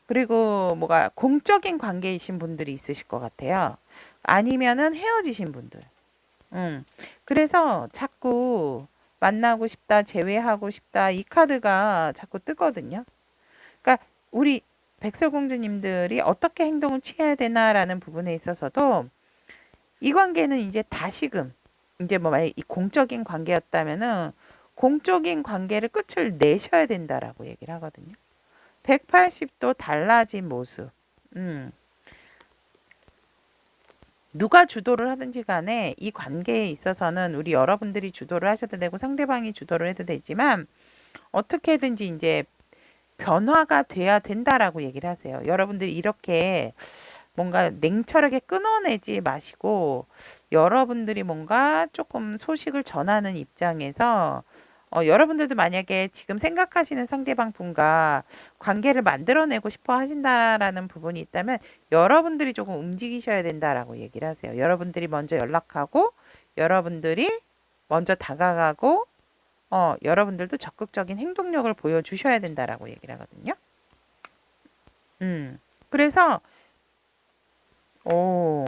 그리고 뭐가 공적인 관계이신 분들이 있으실 것 같아요. 아니면은 헤어지신 분들. 음. 그래서 자꾸 만나고 싶다, 재회하고 싶다, 이 카드가 자꾸 뜨거든요. 그러니까 우리 백설공주님들이 어떻게 행동을 취해야 되나라는 부분에 있어서도 이 관계는 이제 다시금 이제 뭐 만약 이 공적인 관계였다면은 공적인 관계를 끝을 내셔야 된다라고 얘기를 하거든요. 180도 달라진 모습. 음. 누가 주도를 하든지 간에 이 관계에 있어서는 우리 여러분들이 주도를 하셔도 되고 상대방이 주도를 해도 되지만 어떻게든지 이제 변화가 돼야 된다라고 얘기를 하세요. 여러분들이 이렇게 뭔가 냉철하게 끊어내지 마시고 여러분들이 뭔가 조금 소식을 전하는 입장에서 여러분들도 만약에 지금 생각하시는 상대방 분과 관계를 만들어내고 싶어 하신다라는 부분이 있다면 여러분들이 조금 움직이셔야 된다라고 얘기를 하세요. 여러분들이 먼저 연락하고 여러분들이 먼저 다가가고 여러분들도 적극적인 행동력을 보여주셔야 된다라고 얘기를 하거든요. 그래서 오,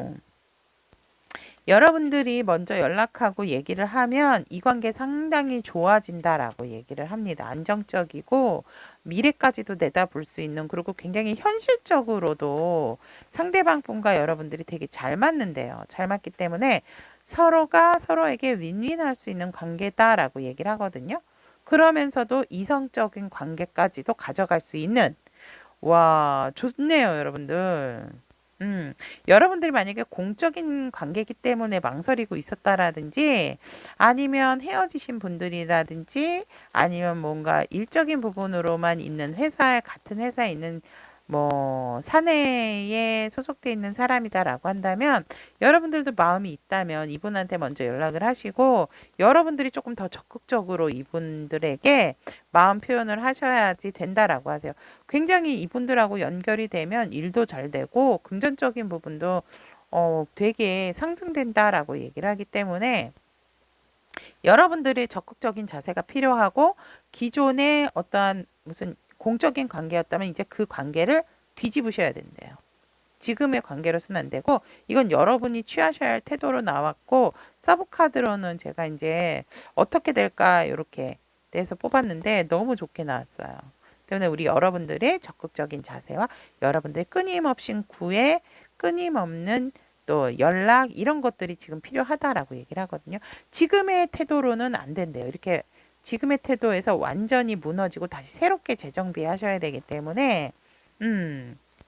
여러분들이 먼저 연락하고 얘기를 하면 이 관계 상당히 좋아진다라고 얘기를 합니다. 안정적이고 미래까지도 내다볼 수 있는 그리고 굉장히 현실적으로도 상대방 분과 여러분들이 되게 잘 맞는데요. 잘 맞기 때문에 서로가 서로에게 윈윈할 수 있는 관계다라고 얘기를 하거든요. 그러면서도 이성적인 관계까지도 가져갈 수 있는 와, 좋네요, 여러분들. 음, 여러분들이 만약에 공적인 관계이기 때문에 망설이고 있었다라든지 아니면 헤어지신 분들이라든지 아니면 뭔가 일적인 부분으로만 있는 회사에 같은 회사에 있는 뭐 사내에 소속돼 있는 사람이다라고 한다면 여러분들도 마음이 있다면 이분한테 먼저 연락을 하시고 여러분들이 조금 더 적극적으로 이분들에게 마음 표현을 하셔야지 된다라고 하세요. 굉장히 이분들하고 연결이 되면 일도 잘 되고 금전적인 부분도 되게 상승된다라고 얘기를 하기 때문에 여러분들의 적극적인 자세가 필요하고 기존의 어떠한 무슨 공적인 관계였다면 이제 그 관계를 뒤집으셔야 된대요. 지금의 관계로서는 안 되고 이건 여러분이 취하셔야 할 태도로 나왔고 서브카드로는 제가 이제 어떻게 될까 이렇게 돼서 뽑았는데 너무 좋게 나왔어요. 때문에 우리 여러분들의 적극적인 자세와 여러분들의 끊임없이 구애, 끊임없는 또 연락 이런 것들이 지금 필요하다라고 얘기를 하거든요. 지금의 태도로는 안 된대요. 이렇게 지금의 태도에서 완전히 무너지고 다시 새롭게 재정비하셔야 되기 때문에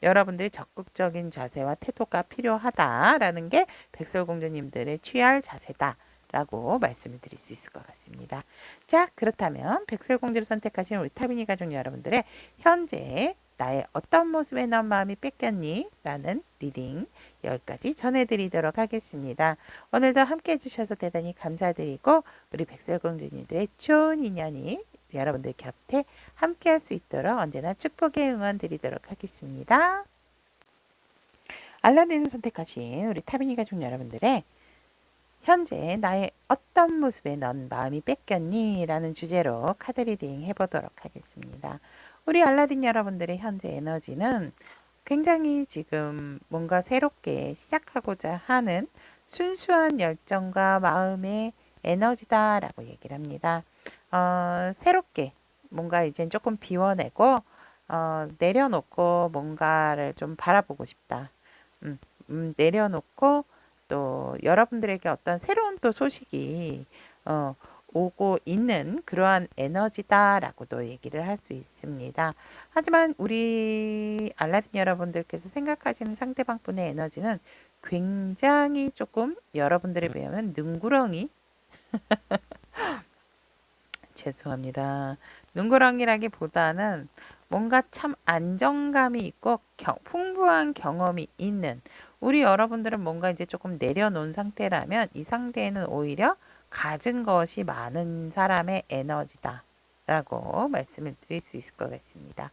여러분들이 적극적인 자세와 태도가 필요하다라는 게 백설공주님들의 취할 자세다라고 말씀을 드릴 수 있을 것 같습니다. 자, 그렇다면 백설공주를 선택하신 우리 타비니 가족 여러분들의 현재 나의 어떤 모습에 넌 마음이 뺏겼니? 라는 리딩 여기까지 전해드리도록 하겠습니다. 오늘도 함께 해주셔서 대단히 감사드리고 우리 백설공주님들의 좋은 인연이 여러분들 곁에 함께 할 수 있도록 언제나 축복의 응원 드리도록 하겠습니다. 알라딘을 선택하신 우리 타비니 가족 여러분들의 현재 나의 어떤 모습에 넌 마음이 뺏겼니? 라는 주제로 카드 리딩 해보도록 하겠습니다. 우리 알라딘 여러분들의 현재 에너지는 굉장히 지금 뭔가 새롭게 시작하고자 하는 순수한 열정과 마음의 에너지다라고 얘기를 합니다. 새롭게 뭔가 이제 조금 비워내고 내려놓고 뭔가를 좀 바라보고 싶다. 내려놓고 또 여러분들에게 어떤 새로운 또 소식이 오고 있는 그러한 에너지다라고도 얘기를 할 수 있습니다. 하지만 우리 알라딘 여러분들께서 생각하시는 상대방 분의 에너지는 굉장히 조금 여러분들에 비하면 능구렁이 죄송합니다. 능구렁이라기보다는 뭔가 참 안정감이 있고 풍부한 경험이 있는 우리 여러분들은 뭔가 이제 조금 내려놓은 상태라면 이 상태에는 오히려 가진 것이 많은 사람의 에너지다 라고 말씀을 드릴 수 있을 것 같습니다.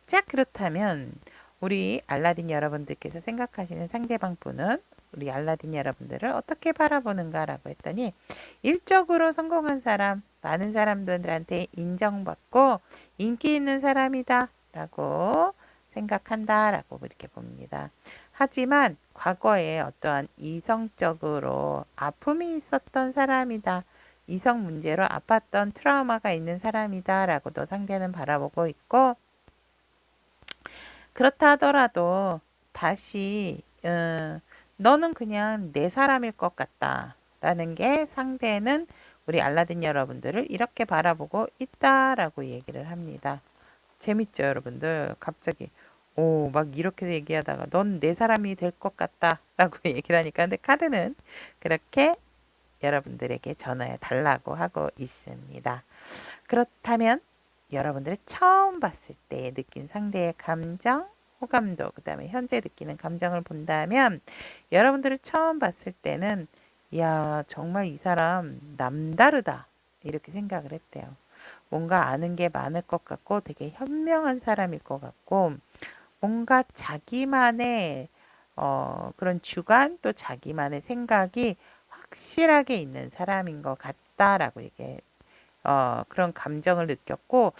자, 그렇다면 우리 알라딘 여러분들께서 생각하시는 상대방 분은 우리 알라딘 여러분들을 어떻게 바라보는가라고 했더니 일적으로 성공한 사람, 많은 사람들한테 인정받고 인기 있는 사람이다 라고 생각한다라고 이렇게 봅니다. 하지만 과거에 어떠한 이성적으로 아픔이 있었던 사람이다. 이성 문제로 아팠던 트라우마가 있는 사람이다 라고도 상대는 바라보고 있고, 그렇다 하더라도 다시 너는 그냥 내 사람일 것 같다 라는 게 상대는 우리 알라딘 여러분들을 이렇게 바라보고 있다라고 얘기를 합니다. 재밌죠, 여러분들? 갑자기 막 이렇게 얘기하다가 넌 내 사람이 될 것 같다 라고 얘기를 하니까, 근데 카드는 그렇게 여러분들에게 전해 달라고 하고 있습니다. 그렇다면 여러분들이 처음 봤을 때 느낀 상대의 감정, 호감도, 그 다음에 현재 느끼는 감정을 본다면 여러분들을 처음 봤을 때는 야, 정말 이 사람 남다르다 이렇게 생각을 했대요. 뭔가 아는 게 많을 것 같고 되게 현명한 사람일 것 같고, 뭔가 자기만의 그런 주관, 또 자기만의 생각이 확실하게 있는 사람인 것 같다라고 그런 감정을 느꼈고,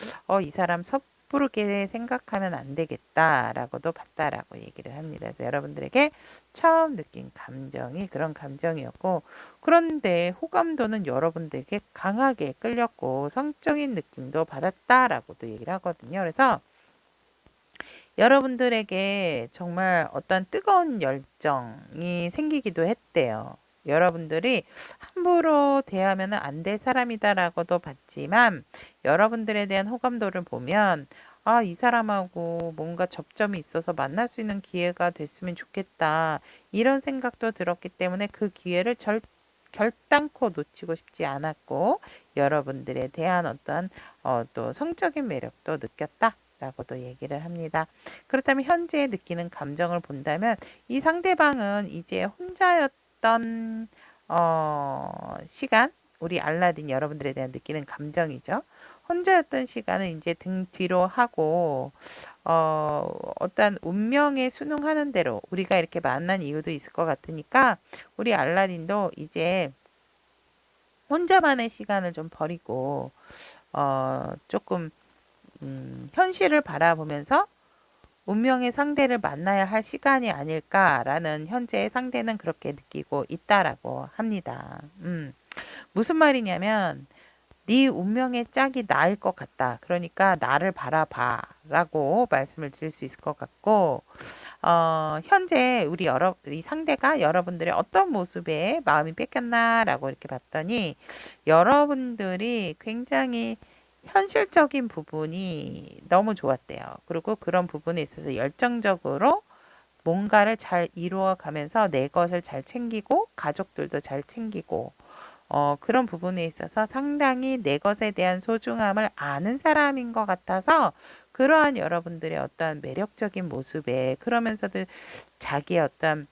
이 사람 섣부르게 생각하면 안 되겠다라고도 봤다라고 얘기를 합니다. 그래서 여러분들에게 처음 느낀 감정이 그런 감정이었고, 그런데 호감도는 여러분들에게 강하게 끌렸고 성적인 느낌도 받았다라고도 얘기를 하거든요. 그래서 여러분들에게 정말 어떤 뜨거운 열정이 생기기도 했대요. 여러분들이 함부로 대하면 안 될 사람이다라고도 봤지만, 여러분들에 대한 호감도를 보면 이 사람하고 뭔가 접점이 있어서 만날 수 있는 기회가 됐으면 좋겠다, 이런 생각도 들었기 때문에 그 기회를 결단코 놓치고 싶지 않았고, 여러분들에 대한 어떤 또 성적인 매력도 느꼈다 라고도 얘기를 합니다. 그렇다면 현재 느끼는 감정을 본다면 이 상대방은 이제 혼자였던 시간, 우리 알라딘 여러분들에 대한 느끼는 감정이죠. 혼자였던 시간은 이제 등 뒤로 하고 어떤 운명에 순응하는 대로 우리가 이렇게 만난 이유도 있을 것 같으니까, 우리 알라딘도 이제 혼자만의 시간을 좀 버리고 조금 현실을 바라보면서 운명의 상대를 만나야 할 시간이 아닐까라는, 현재의 상대는 그렇게 느끼고 있다라고 합니다. 무슨 말이냐면 네 운명의 짝이 나일 것 같다. 그러니까 나를 바라봐 라고 말씀을 드릴 수 있을 것 같고, 현재 이 상대가 여러분들의 어떤 모습에 마음이 뺏겼나라고 이렇게 봤더니, 여러분들이 굉장히 현실적인 부분이 너무 좋았대요. 그리고 그런 부분에 있어서 열정적으로 뭔가를 잘 이루어 가면서 내 것을 잘 챙기고 가족들도 잘 챙기고, 그런 부분에 있어서 상당히 내 것에 대한 소중함을 아는 사람인 것 같아서, 그러한 여러분들의 어떤 매력적인 모습에, 그러면서도 자기의 어떤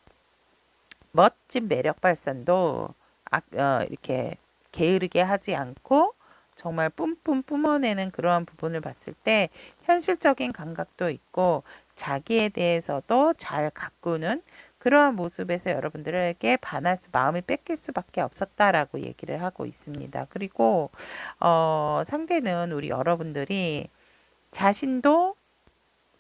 멋진 매력 발산도 이렇게 게으르게 하지 않고 정말 뿜뿜 뿜어내는 그러한 부분을 봤을 때 현실적인 감각도 있고 자기에 대해서도 잘 가꾸는 그러한 모습에서 여러분들에게 마음이 뺏길 수밖에 없었다라고 얘기를 하고 있습니다. 그리고 상대는 우리 여러분들이 자신도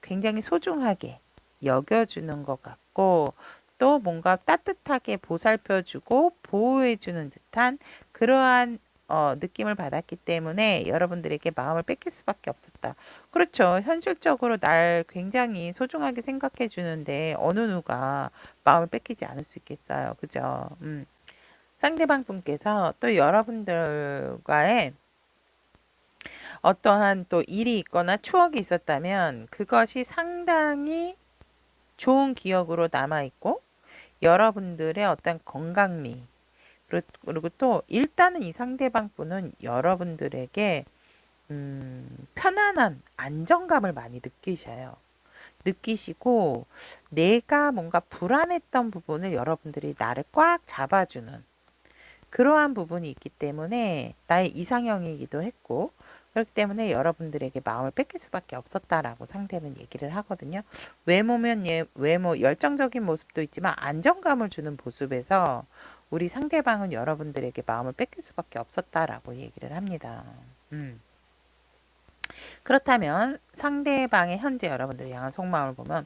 굉장히 소중하게 여겨주는 것 같고, 또 뭔가 따뜻하게 보살펴주고 보호해주는 듯한 그러한 느낌을 받았기 때문에 여러분들에게 마음을 뺏길 수밖에 없었다. 그렇죠. 현실적으로 날 굉장히 소중하게 생각해 주는데 어느 누가 마음을 뺏기지 않을 수 있겠어요. 그죠? 상대방 분께서 또 여러분들과의 어떠한 또 일이 있거나 추억이 있었다면 그것이 상당히 좋은 기억으로 남아있고, 여러분들의 어떤 건강미, 그리고 또 일단은 이 상대방 분은 여러분들에게 편안한 안정감을 많이 느끼시고, 내가 뭔가 불안했던 부분을 여러분들이 나를 꽉 잡아주는 그러한 부분이 있기 때문에 나의 이상형이기도 했고, 그렇기 때문에 여러분들에게 마음을 뺏길 수밖에 없었다라고 상대는 얘기를 하거든요. 외모 열정적인 모습도 있지만 안정감을 주는 모습에서 우리 상대방은 여러분들에게 마음을 뺏길 수밖에 없었다라고 얘기를 합니다. 그렇다면 상대방의 현재 여러분들을 향한 속마음을 보면,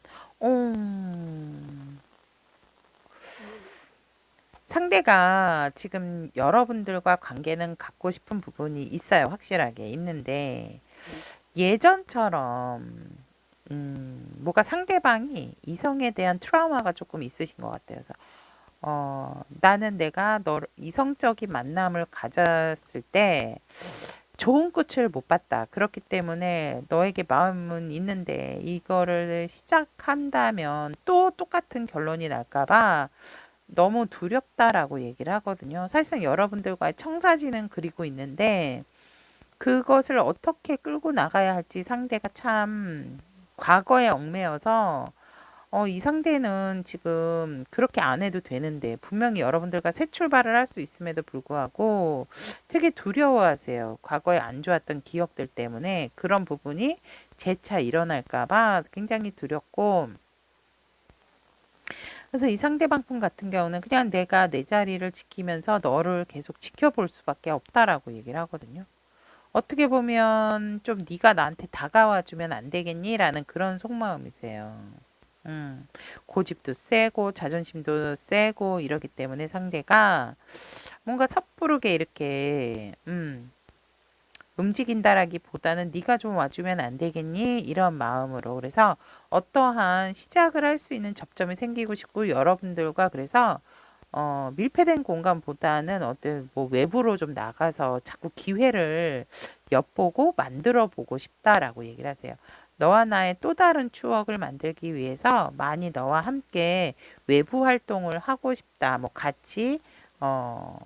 상대가 지금 여러분들과 관계는 갖고 싶은 부분이 있어요. 확실하게 있는데 예전처럼 뭐가 상대방이 이성에 대한 트라우마가 조금 있으신 것 같아요. 그래서 나는 내가 너 이성적인 만남을 가졌을 때 좋은 끝을 못 봤다. 그렇기 때문에 너에게 마음은 있는데 이거를 시작한다면 또 똑같은 결론이 날까봐 너무 두렵다라고 얘기를 하거든요. 사실상 여러분들과의 청사진은 그리고 있는데 그것을 어떻게 끌고 나가야 할지 상대가 참 과거에 얽매여서 이 상대는 지금 그렇게 안 해도 되는데 분명히 여러분들과 새 출발을 할 수 있음에도 불구하고 되게 두려워하세요. 과거에 안 좋았던 기억들 때문에 그런 부분이 재차 일어날까 봐 굉장히 두렵고 그래서 이 상대방 분 같은 경우는 그냥 내가 내 자리를 지키면서 너를 계속 지켜볼 수밖에 없다라고 얘기를 하거든요. 어떻게 보면 좀 네가 나한테 다가와 주면 안 되겠니? 라는 그런 속마음이세요. 고집도 세고 자존심도 세고 이러기 때문에 상대가 뭔가 섣부르게 이렇게 움직인다라기보다는 네가 좀 와주면 안 되겠니? 이런 마음으로 그래서 어떠한 시작을 할 수 있는 접점이 생기고 싶고 여러분들과 그래서 밀폐된 공간보다는 어떤 뭐 외부로 좀 나가서 자꾸 기회를 엿보고 만들어 보고 싶다라고 얘기를 하세요. 너와 나의 또 다른 추억을 만들기 위해서 많이 너와 함께 외부 활동을 하고 싶다. 뭐 같이 어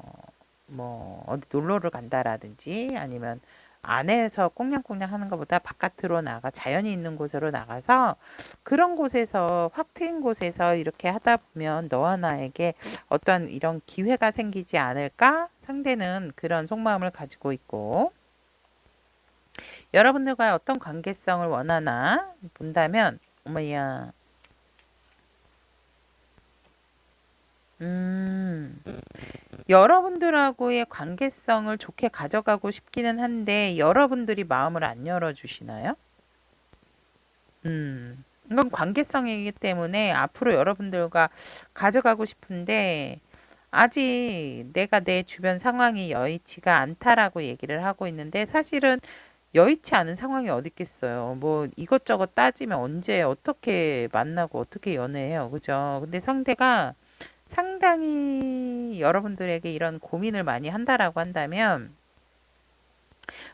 뭐 어디 놀러를 간다라든지 아니면 안에서 꽁냥꽁냥 하는 것보다 바깥으로 나가 자연이 있는 곳으로 나가서 그런 곳에서 확 트인 곳에서 이렇게 하다 보면 너와 나에게 어떤 이런 기회가 생기지 않을까? 상대는 그런 속마음을 가지고 있고 여러분들과의 어떤 관계성을 원하나 본다면 어머야 음 여러분들하고의 관계성을 좋게 가져가고 싶기는 한데 여러분들이 마음을 안 열어주시나요? 이건 관계성이기 때문에 앞으로 여러분들과 가져가고 싶은데 아직 내가 내 주변 상황이 여의치가 않다라고 얘기를 하고 있는데 사실은 여의치 않은 상황이 어디 있겠어요. 뭐 이것저것 따지면 언제 어떻게 만나고 어떻게 연애해요. 그죠? 근데 상대가 상당히 여러분들에게 이런 고민을 많이 한다라고 한다면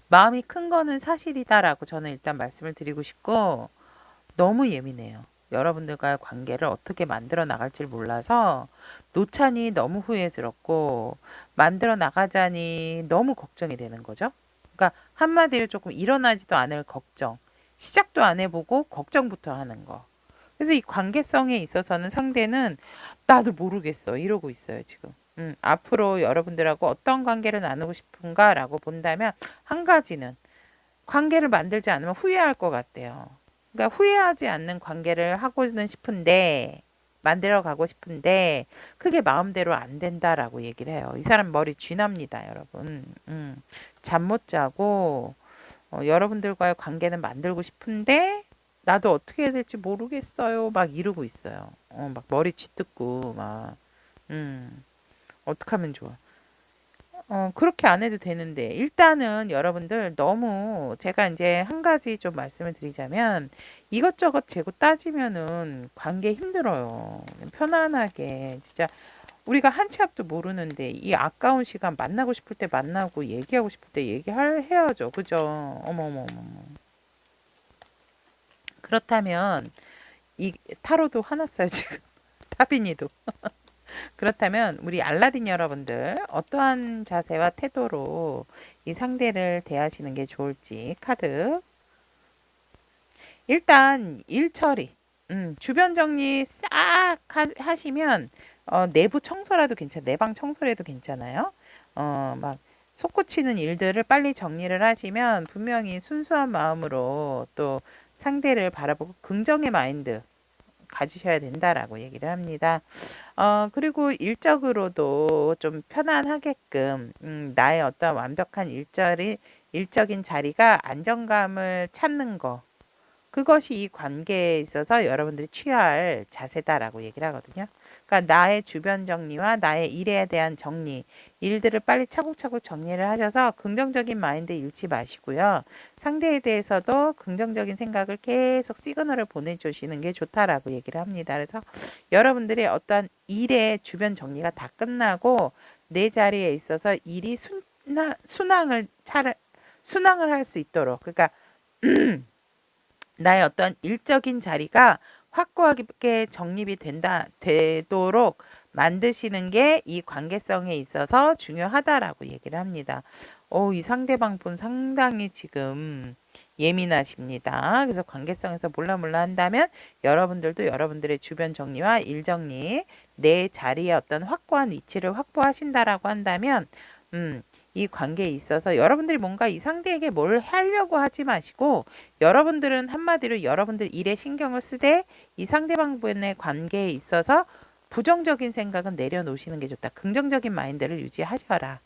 마음이 큰 거는 사실이다라고 저는 일단 말씀을 드리고 싶고 너무 예민해요. 여러분들과의 관계를 어떻게 만들어 나갈지 몰라서 놓자니 너무 후회스럽고 만들어 나가자니 너무 걱정이 되는 거죠. 그러니까 한마디로 조금 일어나지도 않을 걱정, 시작도 안 해보고 걱정부터 하는 거. 그래서 이 관계성에 있어서는 상대는 나도 모르겠어 이러고 있어요 지금. 앞으로 여러분들하고 어떤 관계를 나누고 싶은가라고 본다면 한 가지는 관계를 만들지 않으면 후회할 것 같대요. 그러니까 후회하지 않는 관계를 하고는 싶은데 만들어 가고 싶은데 그게 마음대로 안 된다라고 얘기를 해요. 이 사람 머리 쥐납니다, 여러분. 잠 못 자고 여러분들과의 관계는 만들고 싶은데 나도 어떻게 해야 될지 모르겠어요. 막 이러고 있어요. 막 머리 쥐뜯고 막 어떡하면 좋아. 그렇게 안 해도 되는데, 일단은 여러분들 너무 제가 이제 한 가지 좀 말씀을 드리자면, 이것저것 재고 따지면은 관계 힘들어요. 편안하게, 진짜 우리가 한 치 앞도 모르는데, 이 아까운 시간 만나고 싶을 때 만나고, 얘기하고 싶을 때 해야죠. 그죠? 어머머머. 그렇다면, 이 타로도 화났어요, 지금. 타비니도. 그렇다면 우리 알라딘 여러분들 어떠한 자세와 태도로 이 상대를 대하시는 게 좋을지 카드 일단 일 처리 주변 정리 싹 하시면 내부 청소라도 괜찮아 내 방 청소라도 괜찮아요 막 솟구치는 일들을 빨리 정리를 하시면 분명히 순수한 마음으로 또 상대를 바라보고 긍정의 마인드 가지셔야 된다라고 얘기를 합니다. 그리고 일적으로도 좀 편안하게끔, 나의 어떤 완벽한 일적인 자리가 안정감을 찾는 거. 그것이 이 관계에 있어서 여러분들이 취할 자세다라고 얘기를 하거든요. 그러니까 나의 주변 정리와 나의 일에 대한 정리, 일들을 빨리 차곡차곡 정리를 하셔서 긍정적인 마인드 잃지 마시고요. 상대에 대해서도 긍정적인 생각을 계속 시그널을 보내주시는 게 좋다라고 얘기를 합니다. 그래서 여러분들의 어떤 일의 주변 정리가 다 끝나고 내 자리에 있어서 일이 순항을 할 수 있도록, 그러니까 나의 어떤 일적인 자리가 확고하게 정립이 되도록 만드시는 게 이 관계성에 있어서 중요하다라고 얘기를 합니다. 이 상대방 분 상당히 지금 예민하십니다. 그래서 관계성에서 몰라 한다면 여러분들도 여러분들의 주변 정리와 일 정리, 내 자리의 어떤 확고한 위치를 확보하신다라고 한다면, 이 관계에 있어서 여러분들이 뭔가 이 상대에게 뭘 하려고 하지 마시고 여러분들은 한마디로 여러분들 일에 신경을 쓰되 이 상대방분의 관계에 있어서 부정적인 생각은 내려놓으시는 게 좋다. 긍정적인 마인드를 유지하셔라.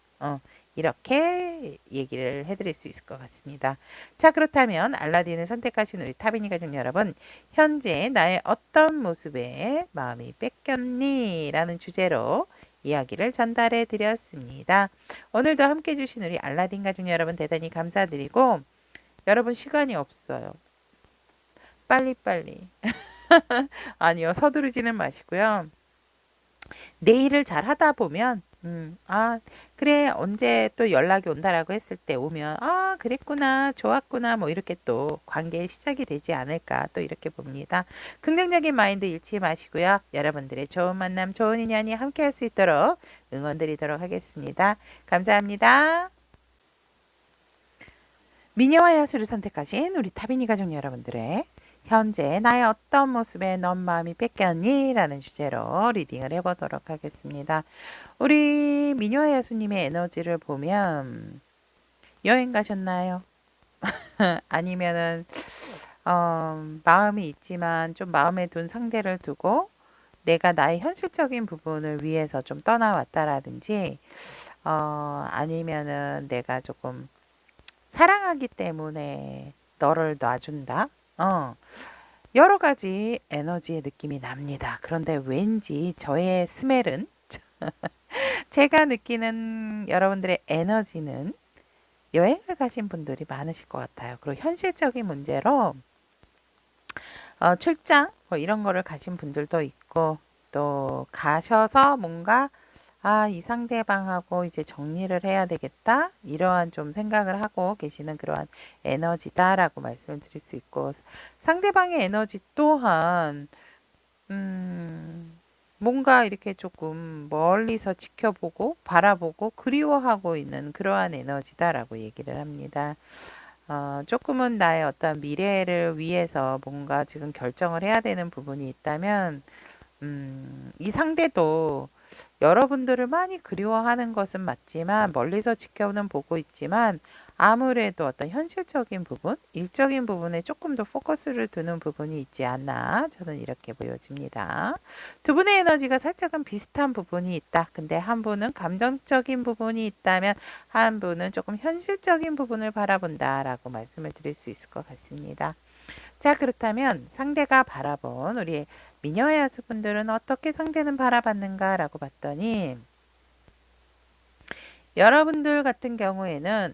이렇게 얘기를 해드릴 수 있을 것 같습니다. 자, 그렇다면 알라딘을 선택하신 우리 타비니 가족 여러분, 현재 나의 어떤 모습에 마음이 뺏겼니? 라는 주제로 이야기를 전달해 드렸습니다. 오늘도 함께 해주신 우리 알라딘 가족 여러분 대단히 감사드리고, 여러분 시간이 없어요. 빨리빨리. 아니요, 서두르지는 마시고요. 내일을 잘 하다 보면 그래, 언제 또 연락이 온다라고 했을 때 오면, 그랬구나, 좋았구나, 뭐 이렇게 또 관계의 시작이 되지 않을까, 또 이렇게 봅니다. 긍정적인 마인드 잃지 마시고요. 여러분들의 좋은 만남, 좋은 인연이 함께 할 수 있도록 응원드리도록 하겠습니다. 감사합니다. 미녀와 야수를 선택하신 우리 타비니 가족 여러분들의 현재 나의 어떤 모습에 넌 마음이 뺏겼니? 라는 주제로 리딩을 해보도록 하겠습니다. 우리 미녀와 야수님의 에너지를 보면 여행 가셨나요? 아니면은 마음이 있지만 좀 마음에 둔 상대를 두고 내가 나의 현실적인 부분을 위해서 좀 떠나왔다라든지 아니면은 내가 조금 사랑하기 때문에 너를 놔준다. 여러 가지 에너지의 느낌이 납니다. 그런데 왠지 저의 스멜은 제가 느끼는 여러분들의 에너지는 여행을 가신 분들이 많으실 것 같아요. 그리고 현실적인 문제로 출장 뭐 이런 거를 가신 분들도 있고 또 가셔서 뭔가 이 상대방하고 이제 정리를 해야 되겠다 이러한 좀 생각을 하고 계시는 그러한 에너지다라고 말씀을 드릴 수 있고 상대방의 에너지 또한 뭔가 이렇게 조금 멀리서 지켜보고 바라보고 그리워하고 있는 그러한 에너지다라고 얘기를 합니다. 조금은 나의 어떤 미래를 위해서 뭔가 지금 결정을 해야 되는 부분이 있다면 이 상대도 여러분들을 많이 그리워하는 것은 맞지만 멀리서 지켜는 보고 있지만 아무래도 어떤 현실적인 부분, 일적인 부분에 조금 더 포커스를 두는 부분이 있지 않나 저는 이렇게 보여집니다. 두 분의 에너지가 살짝은 비슷한 부분이 있다. 근데 한 분은 감정적인 부분이 있다면 한 분은 조금 현실적인 부분을 바라본다라고 말씀을 드릴 수 있을 것 같습니다. 자, 그렇다면 상대가 바라본 우리 미녀의 야수분들은 어떻게 상대는 바라봤는가라고 봤더니 여러분들 같은 경우에는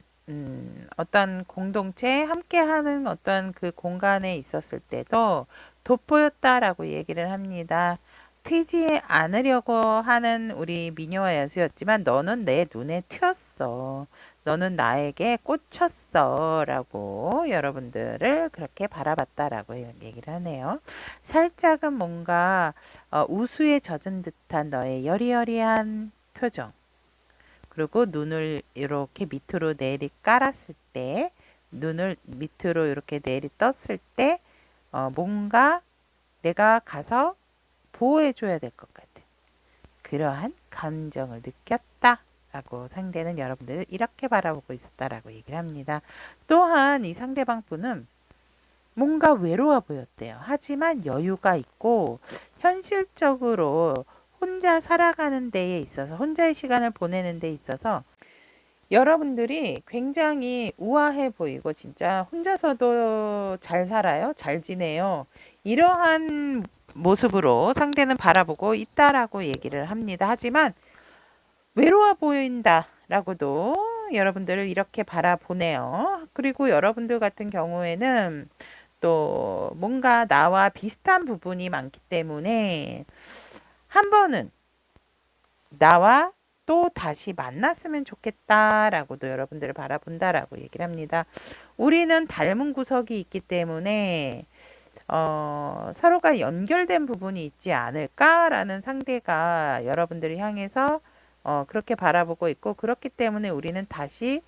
어떤 공동체 함께하는 어떤 그 공간에 있었을 때도 돋보였다라고 얘기를 합니다. 튀지 않으려고 하는 우리 미녀와 야수였지만 너는 내 눈에 튀었어. 너는 나에게 꽂혔어. 라고 여러분들을 그렇게 바라봤다라고 얘기를 하네요. 살짝은 뭔가 우수에 젖은 듯한 너의 여리여리한 표정. 그리고 눈을 이렇게 밑으로 내리 깔았을 때, 눈을 밑으로 이렇게 내리 떴을 때, 뭔가 내가 가서 보호해줘야 될 것 같은 그러한 감정을 느꼈다 라고 상대는 여러분들을 이렇게 바라보고 있었다라고 얘기를 합니다. 또한 이 상대방 분은 뭔가 외로워 보였대요. 하지만 여유가 있고 현실적으로 혼자 살아가는 데에 있어서 혼자의 시간을 보내는 데 있어서 여러분들이 굉장히 우아해 보이고 진짜 혼자서도 잘 살아요. 잘 지내요. 이러한 모습으로 상대는 바라보고 있다라고 얘기를 합니다. 하지만 외로워 보인다라고도 여러분들을 이렇게 바라보네요. 그리고 여러분들 같은 경우에는 또 뭔가 나와 비슷한 부분이 많기 때문에 한 번은 나와 또 다시 만났으면 좋겠다라고도 여러분들을 바라본다라고 얘기를 합니다. 우리는 닮은 구석이 있기 때문에 서로가 연결된 부분이 있지 않을까라는 상대가 여러분들을 향해서 그렇게 바라보고 있고, 그렇기 때문에 우리는 다시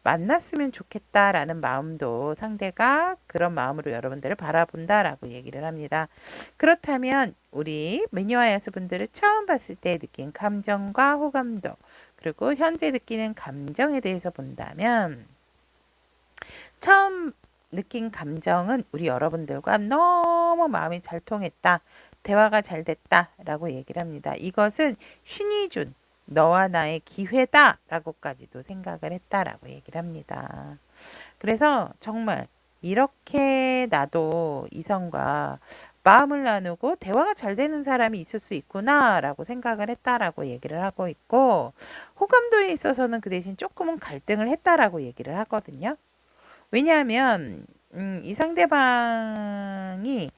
만났으면 좋겠다라는 마음도 상대가 그런 마음으로 여러분들을 바라본다라고 얘기를 합니다. 그렇다면 우리 미니와 여수분들을 처음 봤을 때 느낀 감정과 호감도, 그리고 현재 느끼는 감정에 대해서 본다면, 처음 느낀 감정은 우리 여러분들과 너무 마음이 잘 통했다, 대화가 잘 됐다 라고 얘기를 합니다. 이것은 신이 준 너와 나의 기회다 라고까지도 생각을 했다라고 얘기를 합니다. 그래서 정말 이렇게 나도 이성과 마음을 나누고 대화가 잘 되는 사람이 있을 수 있구나 라고 생각을 했다라고 얘기를 하고 있고, 호감도에 있어서는 그 대신 조금은 갈등을 했다라고 얘기를 하거든요. 왜냐하면 이 상대방이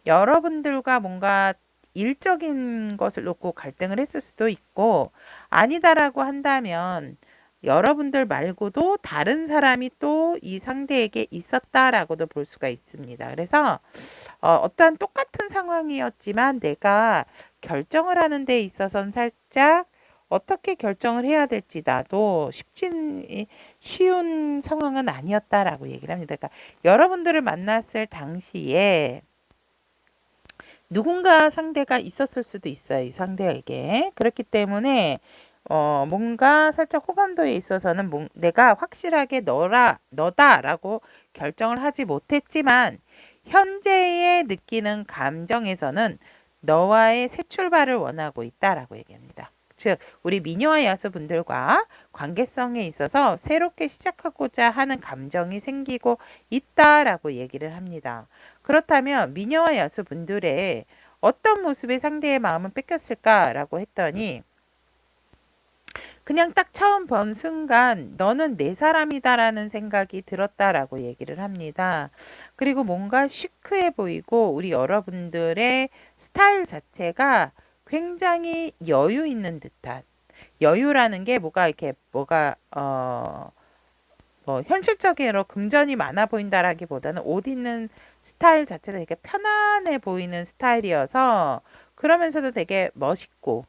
여러분들과 뭔가 일적인 것을 놓고 갈등을 했을 수도 있고, 아니다라고 한다면 여러분들 말고도 다른 사람이 또 이 상대에게 있었다라고도 볼 수가 있습니다. 그래서 어떠한 똑같은 상황이었지만 내가 결정을 하는 데 있어서는 살짝 어떻게 결정을 해야 될지 나도 쉬운 상황은 아니었다라고 얘기를 합니다. 그러니까 여러분들을 만났을 당시에 누군가 상대가 있었을 수도 있어요. 이 상대에게. 그렇기 때문에 뭔가 살짝 호감도에 있어서는 내가 확실하게 너다라고 결정을 하지 못했지만, 현재의 느끼는 감정에서는 너와의 새 출발을 원하고 있다라고 얘기합니다. 즉, 우리 미녀와 야수분들과 관계성에 있어서 새롭게 시작하고자 하는 감정이 생기고 있다라고 얘기를 합니다. 그렇다면 미녀와 야수분들의 어떤 모습의 상대의 마음을 뺏겼을까라고 했더니, 그냥 딱 처음 본 순간 너는 내 사람이다라는 생각이 들었다라고 얘기를 합니다. 그리고 뭔가 시크해 보이고 우리 여러분들의 스타일 자체가 굉장히 여유 있는 듯한, 여유라는 게 뭐가 현실적으로 금전이 많아 보인다라기보다는 옷 입는 스타일 자체가 되게 편안해 보이는 스타일이어서, 그러면서도 되게 멋있고,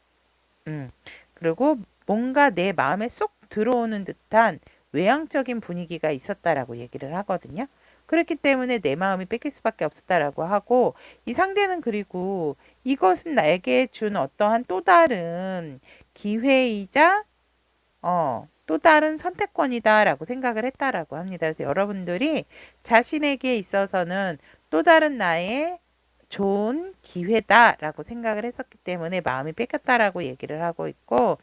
그리고 뭔가 내 마음에 쏙 들어오는 듯한 외향적인 분위기가 있었다라고 얘기를 하거든요. 그렇기 때문에 내 마음이 뺏길 수밖에 없었다라고 하고, 이 상대는 그리고 이것은 나에게 준 어떠한 또 다른 기회이자 또 다른 선택권이다라고 생각을 했다라고 합니다. 그래서 여러분들이 자신에게 있어서는 또 다른 나의 좋은 기회다라고 생각을 했었기 때문에 마음이 뺏겼다라고 얘기를 하고 있고,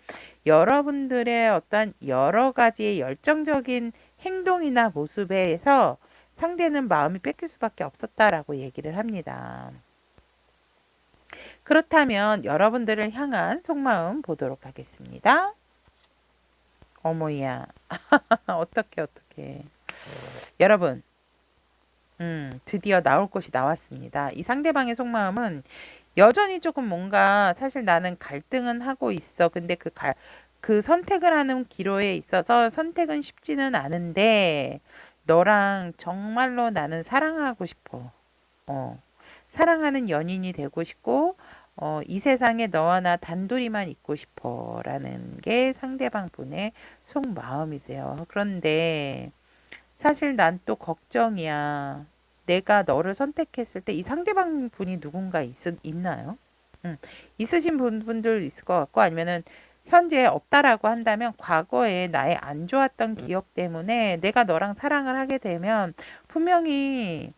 여러분들의 어떤 여러 가지의 열정적인 행동이나 모습에서 상대는 마음이 뺏길 수밖에 없었다라고 얘기를 합니다. 그렇다면 여러분들을 향한 속마음 보도록 하겠습니다. 어머야. 어떻게. 여러분, 드디어 나올 것이 나왔습니다. 이 상대방의 속마음은 여전히 조금 뭔가, 사실 나는 갈등은 하고 있어. 근데 그 선택을 하는 기로에 있어서 선택은 쉽지는 않은데, 너랑 정말로 나는 사랑하고 싶어. 사랑하는 연인이 되고 싶고, 이 세상에 너와 나 단둘이만 있고 싶어 라는 게 상대방 분의 속마음이세요. 그런데 사실 난 또 걱정이야. 내가 너를 선택했을 때 이 상대방 분이 누군가 있나요? 있으신 분들 있을 것 같고, 아니면은 현재 없다라고 한다면 과거에 나의 안 좋았던 기억 때문에 내가 너랑 사랑을 하게 되면 분명히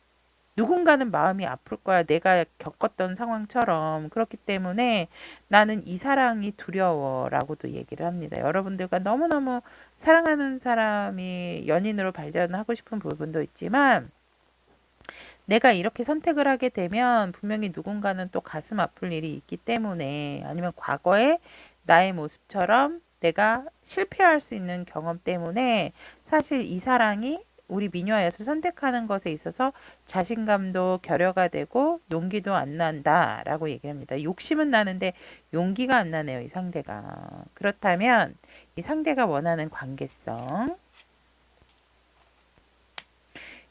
누군가는 마음이 아플 거야. 내가 겪었던 상황처럼. 그렇기 때문에 나는 이 사랑이 두려워라고도 얘기를 합니다. 여러분들과 너무너무 사랑하는 사람이 연인으로 발전하고 싶은 부분도 있지만 내가 이렇게 선택을 하게 되면 분명히 누군가는 또 가슴 아플 일이 있기 때문에 아니면 과거에 나의 모습처럼 내가 실패할 수 있는 경험 때문에 사실 이 사랑이 우리 미녀에서 선택하는 것에 있어서 자신감도 결여가 되고 용기도 안 난다라고 얘기합니다. 욕심은 나는데 용기가 안 나네요, 이 상대가. 그렇다면 이 상대가 원하는 관계성,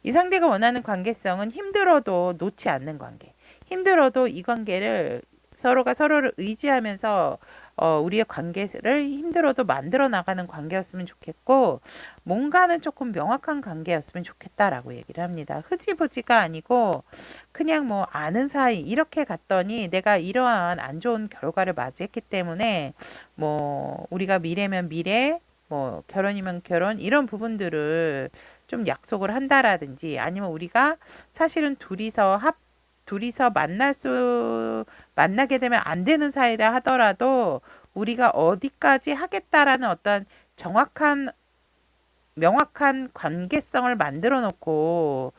이 상대가 원하는 관계성은 힘들어도 놓지 않는 관계. 힘들어도 이 관계를 서로가 서로를 의지하면서 우리의 관계를 힘들어도 만들어 나가는 관계였으면 좋겠고 뭔가는 조금 명확한 관계였으면 좋겠다라고 얘기를 합니다. 흐지부지가 아니고 그냥 뭐 아는 사이 이렇게 갔더니 내가 이러한 안 좋은 결과를 맞이했기 때문에 뭐 우리가 미래면 미래 뭐 결혼이면 결혼 이런 부분들을 좀 약속을 한다라든지 아니면 우리가 사실은 둘이서 만나게 되면 안 되는 사이라 하더라도 우리가 어디까지 하겠다라는 어떤 정확한 명확한 관계성을 만들어 놓고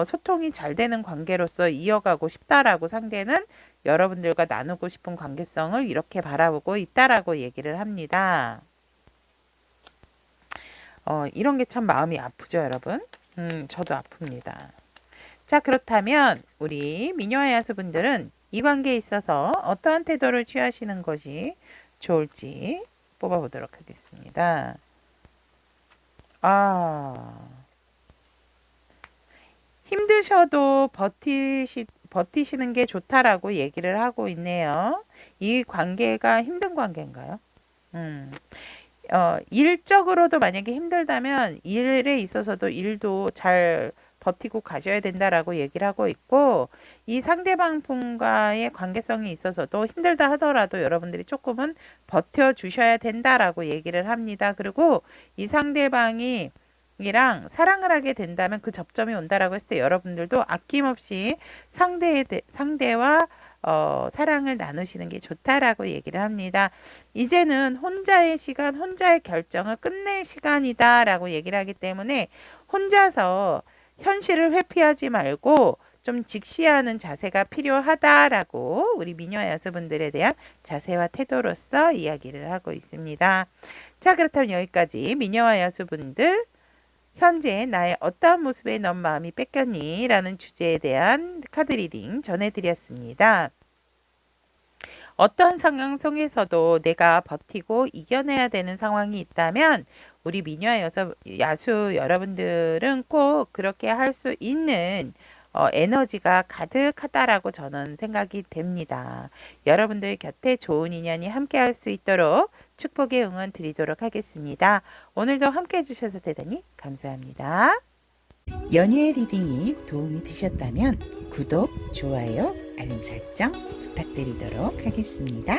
소통이 잘 되는 관계로서 이어가고 싶다라고 상대는 여러분들과 나누고 싶은 관계성을 이렇게 바라보고 있다라고 얘기를 합니다. 이런 게 참 마음이 아프죠, 여러분? 저도 아픕니다. 자, 그렇다면 우리 미녀와 야수분들은 이 관계에 있어서 어떠한 태도를 취하시는 것이 좋을지 뽑아보도록 하겠습니다. 힘드셔도 버티시는 게 좋다라고 얘기를 하고 있네요. 이 관계가 힘든 관계인가요? 일적으로도 만약에 힘들다면 일에 있어서도 일도 잘 버티고 가셔야 된다라고 얘기를 하고 있고 이 상대방 분과의 관계성이 있어서도 힘들다 하더라도 여러분들이 조금은 버텨주셔야 된다라고 얘기를 합니다. 그리고 이 상대방이 이랑 사랑을 하게 된다면 그 접점이 온다라고 했을 때 여러분들도 아낌없이 상대와 사랑을 나누시는 게 좋다라고 얘기를 합니다. 이제는 혼자의 시간, 혼자의 결정을 끝낼 시간이다라고 얘기를 하기 때문에 혼자서 현실을 회피하지 말고 좀 직시하는 자세가 필요하다라고 우리 미녀 야수분들에 대한 자세와 태도로서 이야기를 하고 있습니다. 자, 그렇다면 여기까지 미녀와 야수분들 현재 나의 어떠한 모습에 넌 마음이 뺏겼니? 라는 주제에 대한 카드 리딩 전해드렸습니다. 어떠한 상황 속에서도 내가 버티고 이겨내야 되는 상황이 있다면 우리 미녀 야수 여러분들은 꼭 그렇게 할 수 있는 에너지가 가득하다라고 저는 생각이 됩니다. 여러분들 곁에 좋은 인연이 함께 할 수 있도록 축복의 응원 드리도록 하겠습니다. 오늘도 함께 해주셔서 대단히 감사합니다. 연예 리딩이 도움이 되셨다면 구독, 좋아요, 알림 설정 부탁드리도록 하겠습니다.